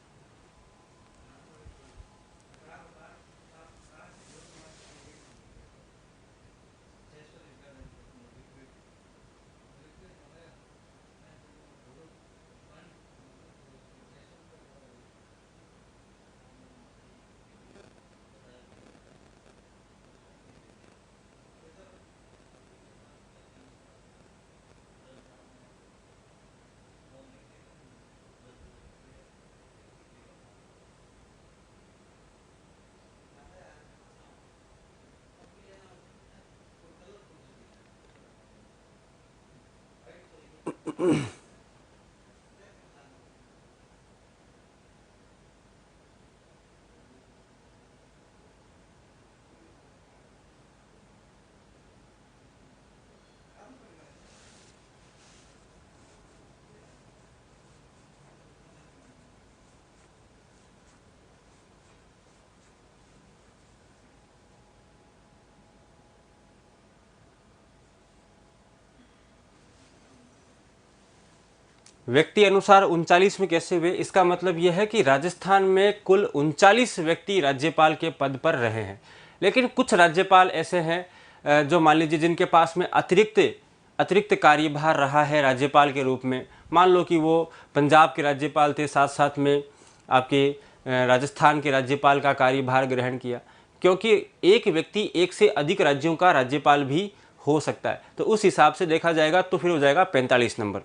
व्यक्ति अनुसार 39 में कैसे हुए? इसका मतलब यह है कि राजस्थान में कुल 39 व्यक्ति राज्यपाल के पद पर रहे हैं, लेकिन कुछ राज्यपाल ऐसे हैं जो मान लीजिए जिनके पास में अतिरिक्त कार्यभार रहा है राज्यपाल के रूप में। मान लो कि वो पंजाब के राज्यपाल थे, साथ साथ में आपके राजस्थान के राज्यपाल का कार्यभार ग्रहण किया, क्योंकि एक व्यक्ति एक से अधिक राज्यों का राज्यपाल भी हो सकता है। तो उस हिसाब से देखा जाएगा तो फिर हो जाएगा 45 नंबर,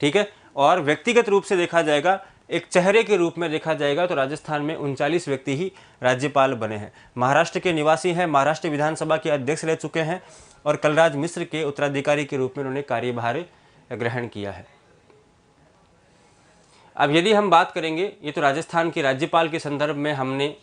ठीक है। और व्यक्तिगत रूप से देखा जाएगा, एक चेहरे के रूप में देखा जाएगा तो राजस्थान में 39 व्यक्ति ही राज्यपाल बने हैं। महाराष्ट्र के निवासी हैं, महाराष्ट्र विधानसभा के अध्यक्ष रह चुके हैं और कलराज मिश्र के उत्तराधिकारी के रूप में उन्होंने कार्यभार ग्रहण किया है। अब यदि हम बात करेंगे, ये तो राजस्थान के राज्यपाल के संदर्भ में हमने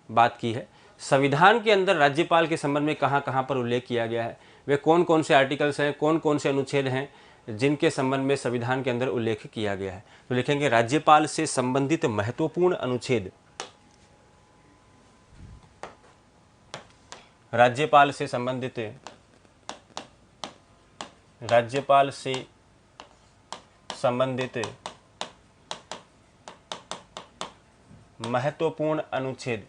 बात की है। संविधान के अंदर राज्यपाल के संबंध में कहाँ कहाँ पर उल्लेख किया गया है, वे कौन कौन से आर्टिकल्स हैं, कौन कौन से अनुच्छेद हैं जिनके संबंध में संविधान के अंदर उल्लेख किया गया है? तो लिखेंगे राज्यपाल से संबंधित महत्वपूर्ण अनुच्छेद, राज्यपाल से संबंधित महत्वपूर्ण अनुच्छेद,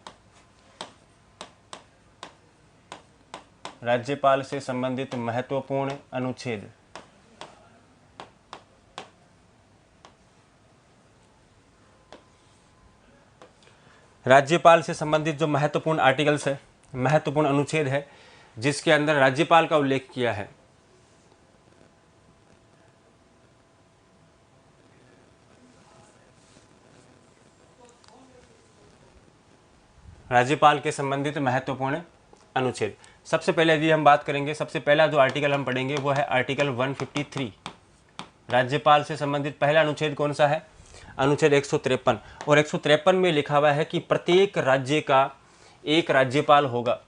राज्यपाल से संबंधित महत्वपूर्ण अनुच्छेद। राज्यपाल से संबंधित जो महत्वपूर्ण आर्टिकल्स है, महत्वपूर्ण अनुच्छेद है जिसके अंदर राज्यपाल का उल्लेख किया है, राज्यपाल के संबंधित महत्वपूर्ण अनुच्छेद। सबसे पहले यदि हम बात करेंगे, सबसे पहला जो आर्टिकल हम पढ़ेंगे वो है आर्टिकल 153। राज्यपाल से संबंधित पहला अनुच्छेद कौन सा है? अनुच्छेद 153। और 153 में लिखा हुआ है कि प्रत्येक राज्य का एक राज्यपाल होगा।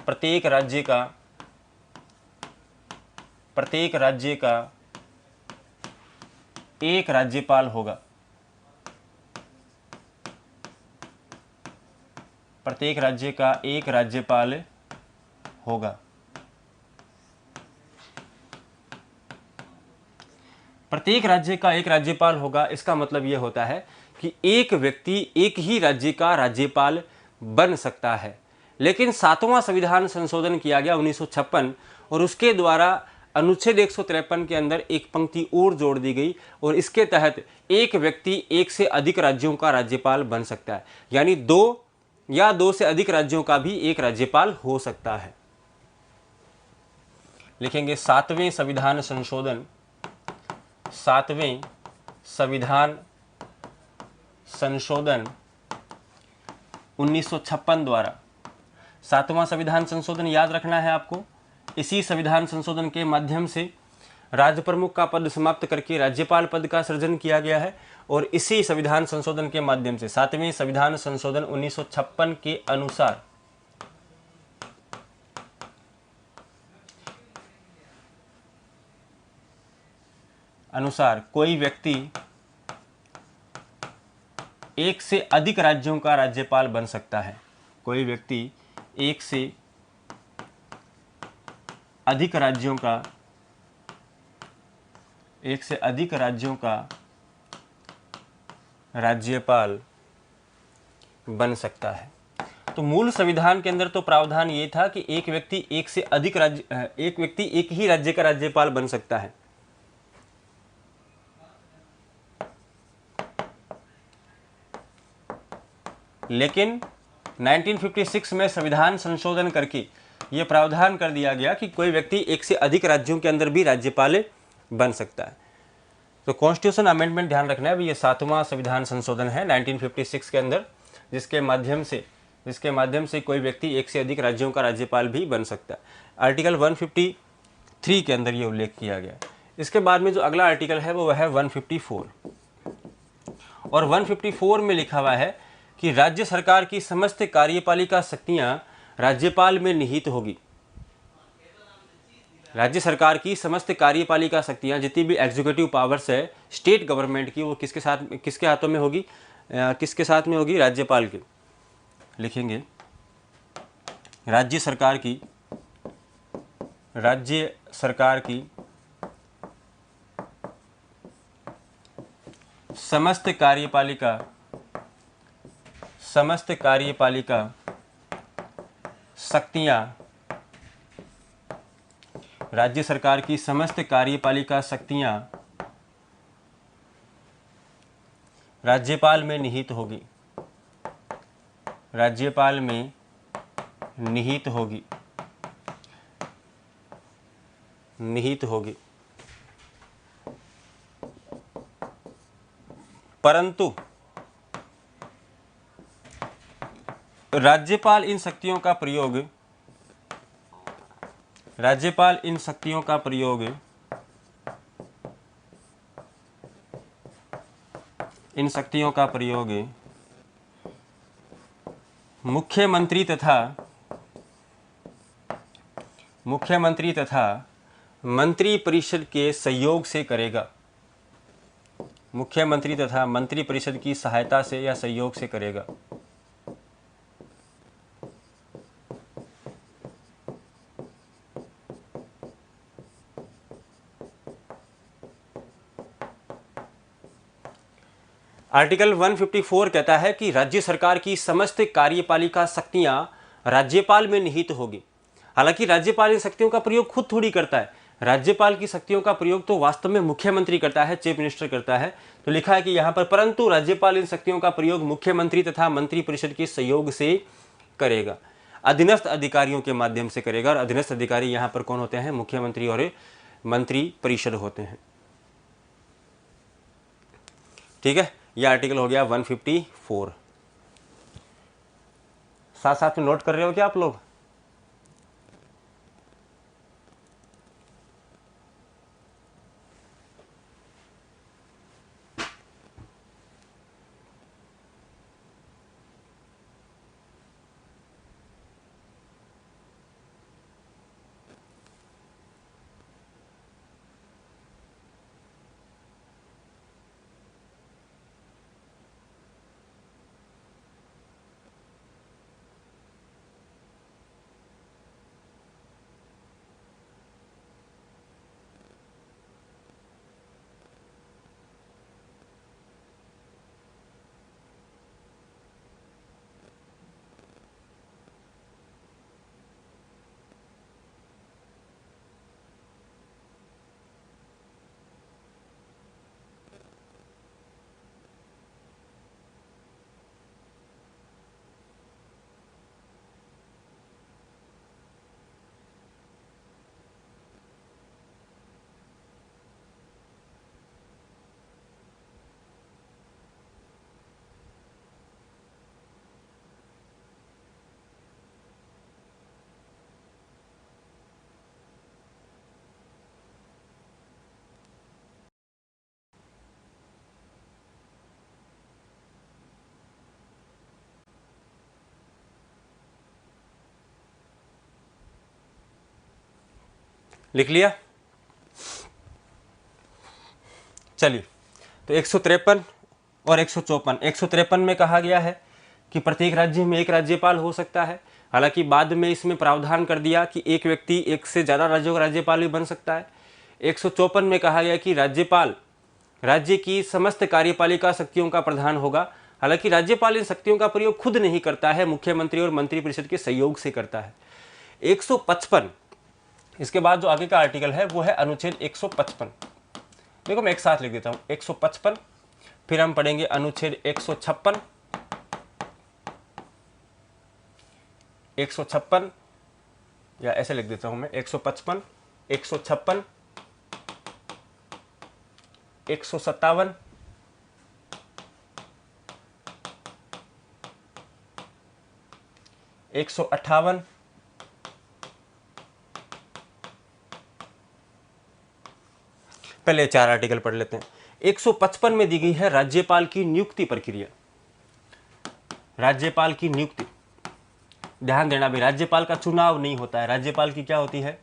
प्रत्येक राज्य का एक राज्यपाल होगा। प्रत्येक राज्य का एक राज्यपाल होगा। प्रत्येक राज्य का एक राज्यपाल होगा, इसका मतलब यह होता है कि एक व्यक्ति एक ही राज्य का राज्यपाल बन सकता है। लेकिन 7वां संविधान संशोधन किया गया 1956 और उसके द्वारा अनुच्छेद 153 के अंदर एक पंक्ति और जोड़ दी गई और इसके तहत एक व्यक्ति एक से अधिक राज्यों का राज्यपाल बन सकता है, यानी 2 या 2 से अधिक राज्यों का भी एक राज्यपाल हो सकता है। लिखेंगे 7वें संविधान संशोधन 1956 द्वारा। 7वां संविधान संशोधन याद रखना है आपको। इसी संविधान संशोधन के माध्यम से राज्य प्रमुख का पद समाप्त करके राज्यपाल पद का सृजन किया गया है और इसी संविधान संशोधन के माध्यम से 7वें संविधान संशोधन 1956 के अनुसार कोई व्यक्ति एक से अधिक राज्यों का राज्यपाल बन सकता है। कोई व्यक्ति एक से अधिक राज्यों का राज्यपाल बन सकता है। तो मूल संविधान के अंदर तो प्रावधान ये था कि एक व्यक्ति एक ही राज्य का राज्यपाल बन सकता है। लेकिन 1956 में संविधान संशोधन करके यह प्रावधान कर दिया गया कि कोई व्यक्ति एक से अधिक राज्यों के अंदर भी राज्यपाल बन सकता है। तो कॉन्स्टिट्यूशन अमेंडमेंट ध्यान रखना है, ये 7वां संविधान संशोधन है 1956 के अंदर, जिसके माध्यम से कोई व्यक्ति एक से अधिक राज्यों का राज्यपाल भी बन सकता है। आर्टिकल 153 के अंदर ये उल्लेख किया गया। इसके बाद में जो अगला आर्टिकल है वो है 154 और 154 में लिखा हुआ है कि राज्य सरकार की समस्त कार्यपालिका शक्तियां राज्यपाल में निहित होगी। राज्य सरकार की समस्त कार्यपालिका शक्तियां, जितनी भी एग्जीक्यूटिव पावर्स है स्टेट गवर्नमेंट की, वो किसके हाथों में होगी, किसके साथ में होगी, राज्यपाल के। लिखेंगे राज्य सरकार की समस्त कार्यपालिका शक्तियां, राज्य सरकार की समस्त कार्यपालिका शक्तियां राज्यपाल में निहित होगी। राज्यपाल में निहित होगी। परंतु राज्यपाल इन शक्तियों का प्रयोग मुख्यमंत्री तथा मंत्री परिषद के सहयोग से करेगा। मुख्यमंत्री तथा मंत्री परिषद की सहायता से या सहयोग से करेगा। आर्टिकल 154 कहता है कि राज्य सरकार की समस्त कार्यपालिका शक्तियां राज्यपाल में निहित होगी। हालांकि राज्यपाल इन शक्तियों का प्रयोग खुद थोड़ी करता है, राज्यपाल की शक्तियों का प्रयोग तो वास्तव में मुख्यमंत्री करता है, चीफ मिनिस्टर करता है। तो लिखा है कि यहाँ पर परंतु राज्यपाल इन शक्तियों का प्रयोग मुख्यमंत्री तथा मंत्री परिषद के सहयोग से करेगा, अधीनस्थ अधिकारियों के माध्यम से करेगा। और अधीनस्थ अधिकारी यहाँ पर कौन होते हैं, मुख्यमंत्री और मंत्री परिषद होते हैं। ठीक है, यह आर्टिकल हो गया 154। साथ साथ में नोट कर रहे हो क्या आप लोग? लिख लिया। चलिए, तो 153 और 154। 153 में कहा गया है कि प्रत्येक राज्य में एक राज्यपाल हो सकता है। हालांकि बाद में इसमें प्रावधान कर दिया कि एक व्यक्ति एक से ज़्यादा राज्यों का राज्यपाल भी बन सकता है। 154 में कहा गया कि राज्यपाल राज्य की समस्त कार्यपालिका शक्तियों का प्रधान होगा। हालांकि राज्यपाल इन शक्तियों का प्रयोग खुद नहीं करता है, मुख्यमंत्री और मंत्रिपरिषद के सहयोग से करता है। 155, इसके बाद जो आगे का आर्टिकल है वो है अनुच्छेद 155। देखो मैं एक साथ लिख देता हूँ, 155, फिर हम पढ़ेंगे अनुच्छेद 156, 156 या ऐसे लिख देता हूँ मैं, 155, 156, 157, 158, पहले 4 आर्टिकल पढ़ लेते हैं। 155 में दी गई है राज्यपाल की नियुक्ति प्रक्रिया। राज्यपाल की नियुक्ति, ध्यान देना भी, राज्यपाल का चुनाव नहीं होता है, राज्यपाल की क्या होती है,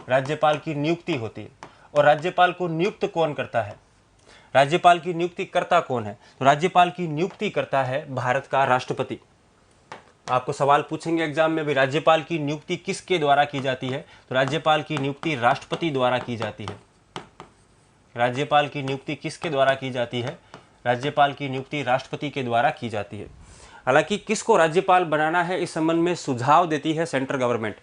राज्यपाल की नियुक्ति होती है। और राज्यपाल को नियुक्त कौन करता है, राज्यपाल की नियुक्ति करता कौन है, तो राज्यपाल की नियुक्ति करता है भारत का राष्ट्रपति। आपको सवाल पूछेंगे एग्जाम में भी, राज्यपाल की नियुक्ति किसके द्वारा की जाती है, तो राज्यपाल की नियुक्ति राष्ट्रपति द्वारा की जाती है। राज्यपाल की नियुक्ति किसके द्वारा की जाती है, राज्यपाल की नियुक्ति राष्ट्रपति के द्वारा की जाती है। हालांकि किसको राज्यपाल बनाना है इस संबंध में सुझाव देती है सेंट्रल गवर्नमेंट।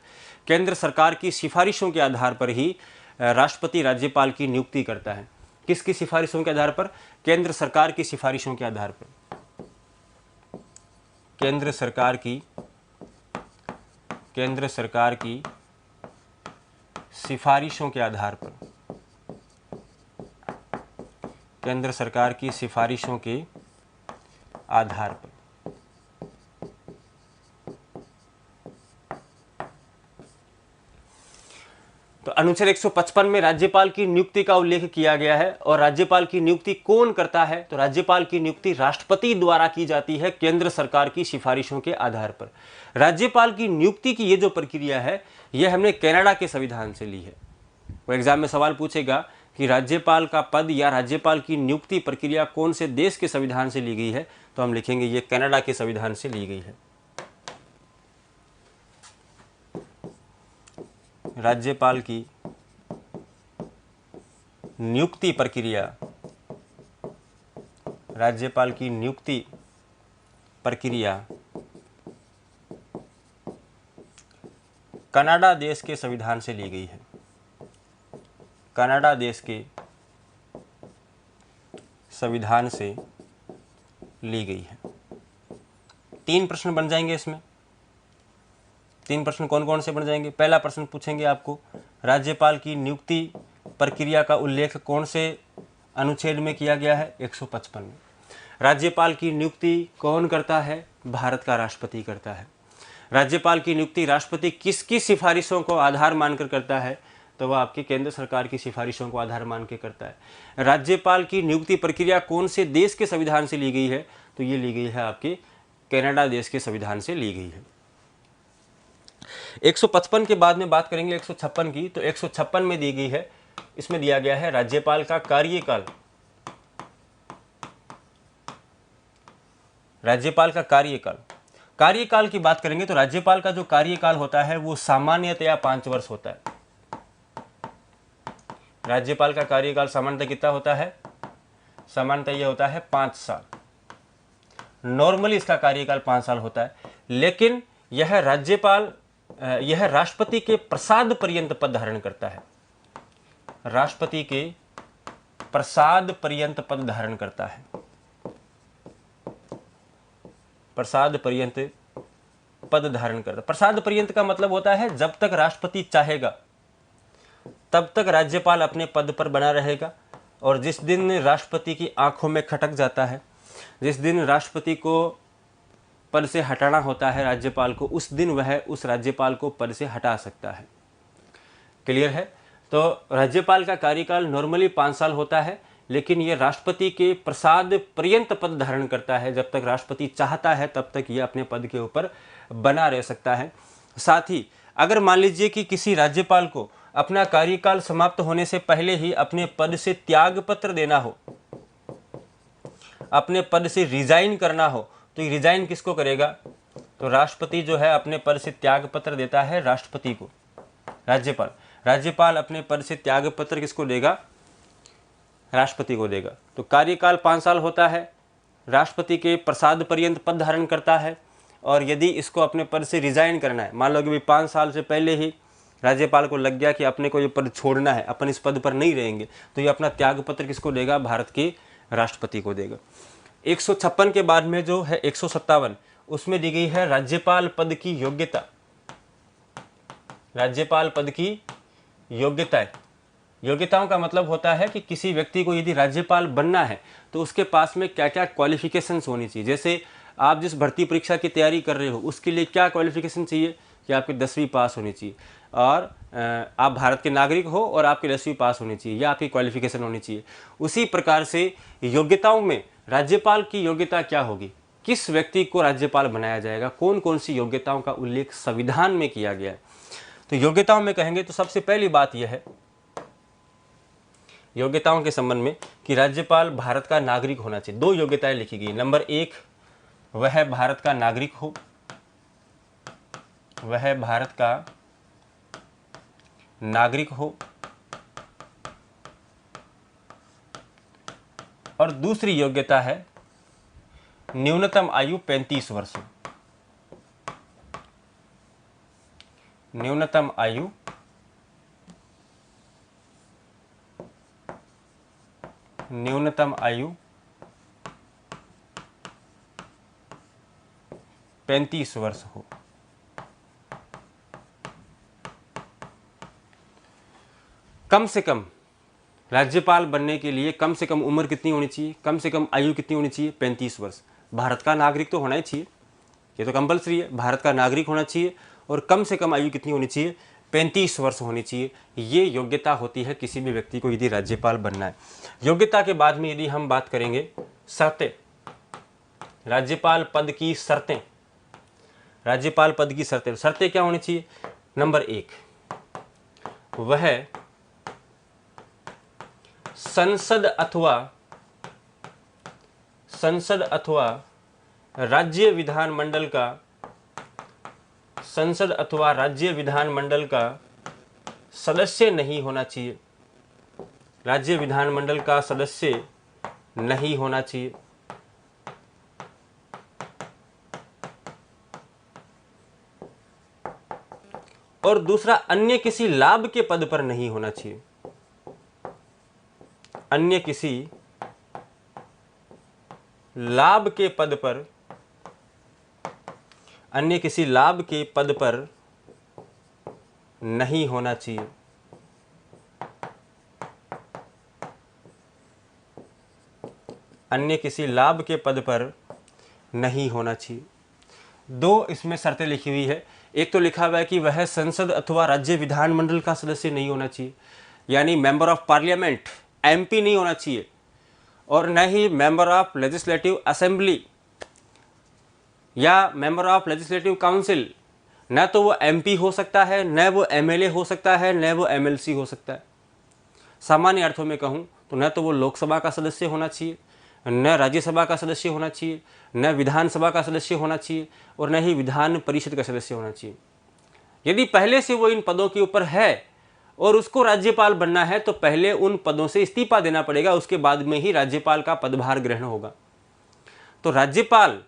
केंद्र सरकार की सिफारिशों के आधार पर ही राष्ट्रपति राज्यपाल की नियुक्ति करता है। किसकी सिफारिशों के आधार पर, केंद्र सरकार की सिफारिशों के आधार पर, केंद्र सरकार की सिफारिशों के आधार पर, केंद्र सरकार की सिफारिशों के आधार पर। तो अनुच्छेद 155 में राज्यपाल की नियुक्ति का उल्लेख किया गया है। और राज्यपाल की नियुक्ति कौन करता है, तो राज्यपाल की नियुक्ति राष्ट्रपति द्वारा की जाती है केंद्र सरकार की सिफारिशों के आधार पर। राज्यपाल की नियुक्ति की ये जो प्रक्रिया है ये हमने कनाडा के संविधान से ली है। वो एग्जाम में सवाल पूछेगा कि राज्यपाल का पद या राज्यपाल की नियुक्ति प्रक्रिया कौन से देश के संविधान से ली गई है, तो हम लिखेंगे ये कनाडा के संविधान से ली गई है। राज्यपाल की नियुक्ति प्रक्रिया, राज्यपाल की नियुक्ति प्रक्रिया कनाडा देश के संविधान से ली गई है। कनाडा देश के संविधान से ली गई है। 3 प्रश्न बन जाएंगे इसमें। 3 प्रश्न कौन कौन से बन जाएंगे। पहला प्रश्न पूछेंगे आपको, राज्यपाल की नियुक्ति प्रक्रिया का उल्लेख कौन से अनुच्छेद में किया गया है, 155 में। राज्यपाल की नियुक्ति कौन करता है, भारत का राष्ट्रपति करता है। राज्यपाल की नियुक्ति राष्ट्रपति किसकी सिफारिशों को आधार मानकर करता है, तो वह आपके केंद्र सरकार की सिफारिशों को आधार मान के करता है। राज्यपाल की नियुक्ति प्रक्रिया कौन से देश के संविधान से ली गई है, तो ये ली गई है आपके कनाडा देश के संविधान से ली गई है। 155 के बाद में बात करेंगे 156 की। तो 156 में दी गई है, इसमें दिया गया है राज्यपाल का कार्यकाल। राज्यपाल का कार्यकाल की बात करेंगे तो राज्यपाल का जो कार्यकाल होता है वो सामान्यतया 5 वर्ष होता है। राज्यपाल का कार्यकाल सामान्यतः कितना होता है, सामान्यतः यह होता है 5 साल। नॉर्मली इसका कार्यकाल 5 साल होता है, लेकिन यह राष्ट्रपति के प्रसाद पर्यंत पद धारण करता है। राष्ट्रपति के प्रसाद पर्यंत पद धारण करता है। प्रसाद पर्यंत पद धारण करता। प्रसाद पर्यंत का मतलब होता है जब तक राष्ट्रपति चाहेगा तब तक राज्यपाल अपने पद पर बना रहेगा, और जिस दिन राष्ट्रपति की आंखों में खटक जाता है, जिस दिन राष्ट्रपति को पद से हटाना होता है राज्यपाल को, उस दिन वह उस राज्यपाल को पद से हटा सकता है। क्लियर है। तो राज्यपाल का कार्यकाल नॉर्मली 5 साल होता है, लेकिन यह राष्ट्रपति के प्रसाद पर्यंत पद धारण करता है। जब तक राष्ट्रपति चाहता है तब तक यह अपने पद के ऊपर बना रह सकता है। साथ ही अगर मान लीजिए कि किसी राज्यपाल को अपना कार्यकाल समाप्त होने से पहले ही अपने पद से त्याग पत्र देना हो, अपने पद से रिजाइन करना हो, तो ये रिजाइन किसको करेगा? तो राष्ट्रपति जो है अपने पद से त्याग पत्र देता है राष्ट्रपति को। राज्यपाल अपने पद से त्याग पत्र किसको देगा? राष्ट्रपति को देगा। तो कार्यकाल 5 साल होता है, राष्ट्रपति के प्रसाद पर्यंत पद धारण करता है, और यदि इसको अपने पद से रिजाइन करना है, मान लो कि 5 साल से पहले ही राज्यपाल को लग गया कि अपने को ये पद छोड़ना है, अपन इस पद पर नहीं रहेंगे, तो ये अपना त्याग पत्र किसको देगा? भारत के राष्ट्रपति को देगा। 156 के बाद में जो है 157, उसमें दी गई है राज्यपाल पद की योग्यता। राज्यपाल पद की योग्यताएं। योग्यताओं का मतलब होता है कि किसी व्यक्ति को यदि राज्यपाल बनना है तो उसके पास में क्या क्या क्वालिफिकेशंस होनी चाहिए। जैसे आप जिस भर्ती परीक्षा की तैयारी कर रहे हो उसके लिए क्या क्वालिफिकेशन चाहिए कि आपकी 10वीं पास होनी चाहिए, और आप भारत के नागरिक हो और आपकी 10वीं पास होनी चाहिए, या आपकी क्वालिफिकेशन होनी चाहिए। उसी प्रकार से योग्यताओं में राज्यपाल की योग्यता क्या होगी, किस व्यक्ति को राज्यपाल बनाया जाएगा, कौन कौन सी योग्यताओं का उल्लेख संविधान में किया गया है। तो योग्यताओं में कहेंगे तो सबसे पहली बात यह है योग्यताओं के संबंध में कि राज्यपाल भारत का नागरिक होना चाहिए। 2 योग्यताएं लिखी गई। नंबर 1, वह भारत का नागरिक हो, वह भारत का नागरिक हो, और दूसरी योग्यता है न्यूनतम आयु 35 वर्ष हो। न्यूनतम आयु 35 वर्ष हो। कम से कम राज्यपाल बनने के लिए कम से कम उम्र कितनी होनी चाहिए, कम से कम आयु कितनी होनी चाहिए? 35 वर्ष। भारत का नागरिक तो होना ही चाहिए, ये तो कंपलसरी है, भारत का नागरिक होना चाहिए, और कम से कम आयु कितनी होनी चाहिए? 35 वर्ष होनी चाहिए। ये योग्यता होती है किसी भी व्यक्ति को यदि राज्यपाल बनना है। योग्यता के बाद में यदि हम बात करेंगे शर्तें, राज्यपाल पद की शर्तें। राज्यपाल पद की शर्तें, शर्तें क्या होनी चाहिए? नंबर 1, वह संसद अथवा राज्य विधानमंडल का सदस्य नहीं होना चाहिए। राज्य विधानमंडल का सदस्य नहीं होना चाहिए। और दूसरा, अन्य किसी लाभ के पद पर नहीं होना चाहिए। अन्य किसी लाभ के पद पर, अन्य किसी लाभ के पद पर नहीं होना चाहिए। अन्य किसी लाभ के पद पर नहीं होना चाहिए। 2 इसमें शर्तें लिखी हुई है। एक तो लिखा हुआ है कि वह संसद अथवा राज्य विधानमंडल का सदस्य नहीं होना चाहिए, यानी मेंबर ऑफ पार्लियामेंट, एमपी नहीं होना चाहिए, और न ही मेंबर ऑफ लेजिस्लेटिव असेंबली या मेंबर ऑफ लेजिस्लेटिव काउंसिल। न तो वो एमपी हो सकता है, न वो एमएलए हो सकता है, न वो एमएलसी हो सकता है। सामान्य अर्थों में कहूँ तो न तो वो लोकसभा का सदस्य होना चाहिए, न राज्यसभा का सदस्य होना चाहिए, न विधानसभा का सदस्य होना चाहिए, और न ही विधान परिषद का सदस्य होना चाहिए। यदि पहले से वो इन पदों के ऊपर है और उसको राज्यपाल बनना है तो पहले उन पदों से इस्तीफा देना पड़ेगा, उसके बाद में ही राज्यपाल का पदभार ग्रहण होगा। तो राज्यपाल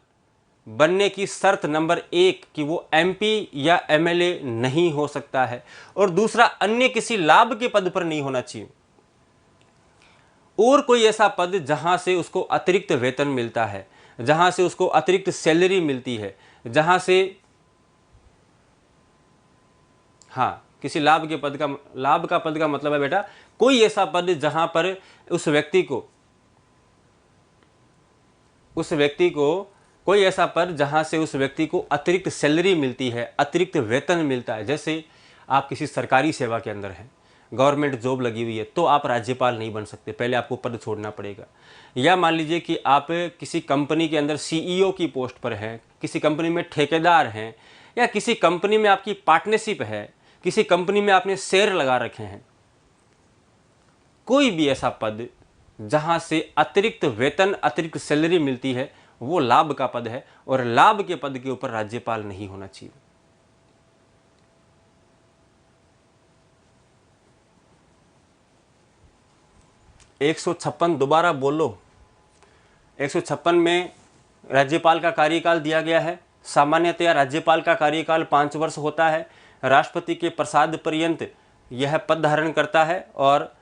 बनने की शर्त नंबर 1 कि वो एमपी या एमएलए नहीं हो सकता है, और दूसरा, अन्य किसी लाभ के पद पर नहीं होना चाहिए, और कोई ऐसा पद जहां से उसको अतिरिक्त वेतन मिलता है, जहां से उसको अतिरिक्त सैलरी मिलती है, जहां से किसी लाभ के पद का, लाभ का पद का मतलब है बेटा कोई ऐसा पद जहां पर उस व्यक्ति को कोई ऐसा पद जहां से उस व्यक्ति को अतिरिक्त सैलरी मिलती है, अतिरिक्त वेतन मिलता है। जैसे आप किसी सरकारी सेवा के अंदर हैं, गवर्नमेंट जॉब लगी हुई है, तो आप राज्यपाल नहीं बन सकते, पहले आपको पद छोड़ना पड़ेगा। या मान लीजिए कि आप किसी कंपनी के अंदर सीईओ की पोस्ट पर हैं, किसी कंपनी में ठेकेदार हैं, या किसी कंपनी में आपकी पार्टनरशिप है, किसी कंपनी में आपने शेयर लगा रखे हैं, कोई भी ऐसा पद जहां से अतिरिक्त वेतन, अतिरिक्त सैलरी मिलती है, वो लाभ का पद है और लाभ के पद के ऊपर राज्यपाल नहीं होना चाहिए। एक 156 दोबारा बोलो। 156 में राज्यपाल का कार्यकाल दिया गया है। सामान्यतया राज्यपाल का कार्यकाल 5 वर्ष होता है। राष्ट्रपति के प्रसाद पर्यंत यह पद धारण करता है और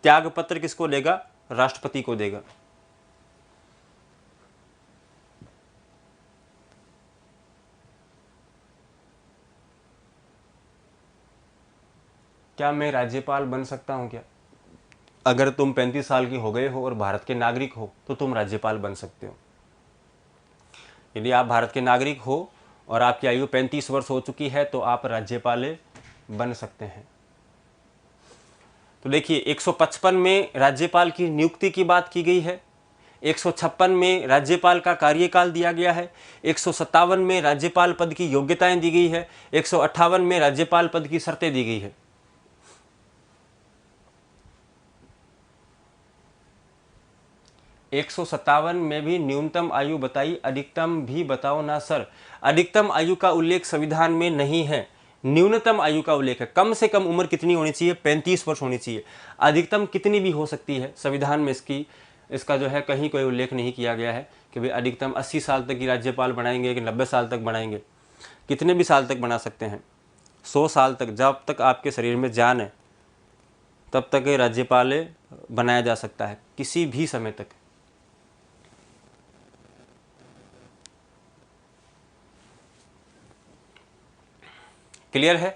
त्यागपत्र किसको देगा? राष्ट्रपति को देगा। क्या मैं राज्यपाल बन सकता हूं क्या? अगर तुम 35 साल की हो गए हो और भारत के नागरिक हो तो तुम राज्यपाल बन सकते हो। यदि आप भारत के नागरिक हो और आपकी आयु 35 वर्ष हो चुकी है तो आप राज्यपाल बन सकते हैं। तो देखिए 155 में राज्यपाल की नियुक्ति की बात की गई है, 156 में राज्यपाल का कार्यकाल दिया गया है, 157 में राज्यपाल पद की योग्यताएं दी गई है, 158 में राज्यपाल पद की शर्तें दी गई है। एक 157 में भी न्यूनतम आयु बताई, अधिकतम भी बताओ ना सर। अधिकतम आयु का उल्लेख संविधान में नहीं है, न्यूनतम आयु का उल्लेख है। कम से कम उम्र कितनी होनी चाहिए? 35 वर्ष होनी चाहिए। अधिकतम कितनी भी हो सकती है, संविधान में इसका जो है कहीं कोई उल्लेख नहीं किया गया है कि भाई अधिकतम 80 साल तक की राज्यपाल बनाएंगे कि 90 साल तक बनाएंगे। कितने भी साल तक बना सकते हैं, 100 साल तक, जब तक आपके शरीर में जान है तब तक राज्यपाल बनाया जा सकता है, किसी भी समय तक। क्लियर है?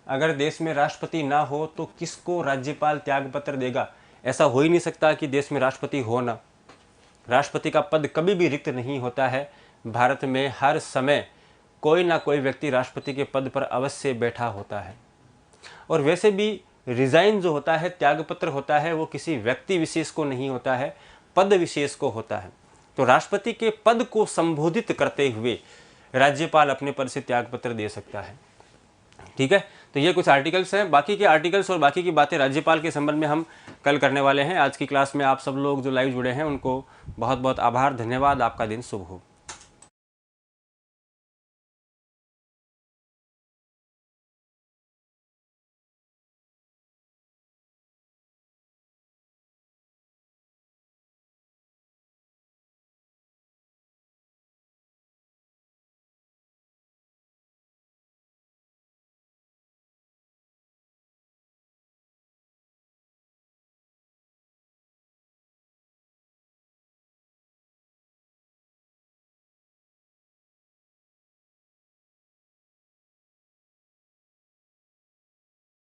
अगर देश में राष्ट्रपति ना हो तो किसको राज्यपाल त्यागपत्र देगा? ऐसा हो ही नहीं सकता कि देश में राष्ट्रपति हो ना। राष्ट्रपति का पद कभी भी रिक्त नहीं होता है। भारत में हर समय कोई ना कोई व्यक्ति राष्ट्रपति के पद पर अवश्य बैठा होता है। और वैसे भी रिजाइन जो होता है, त्यागपत्र होता है, वो किसी व्यक्ति विशेष को नहीं होता है, पद विशेष को होता है। तो राष्ट्रपति के पद को संबोधित करते हुए राज्यपाल अपने पद से त्यागपत्र दे सकता है। ठीक है, तो ये कुछ आर्टिकल्स हैं। बाकी के आर्टिकल्स और बाकी की बातें राज्यपाल के संबंध में हम कल करने वाले हैं। आज की क्लास में आप सब लोग जो लाइव जुड़े हैं उनको बहुत बहुत आभार, धन्यवाद। आपका दिन शुभ हो।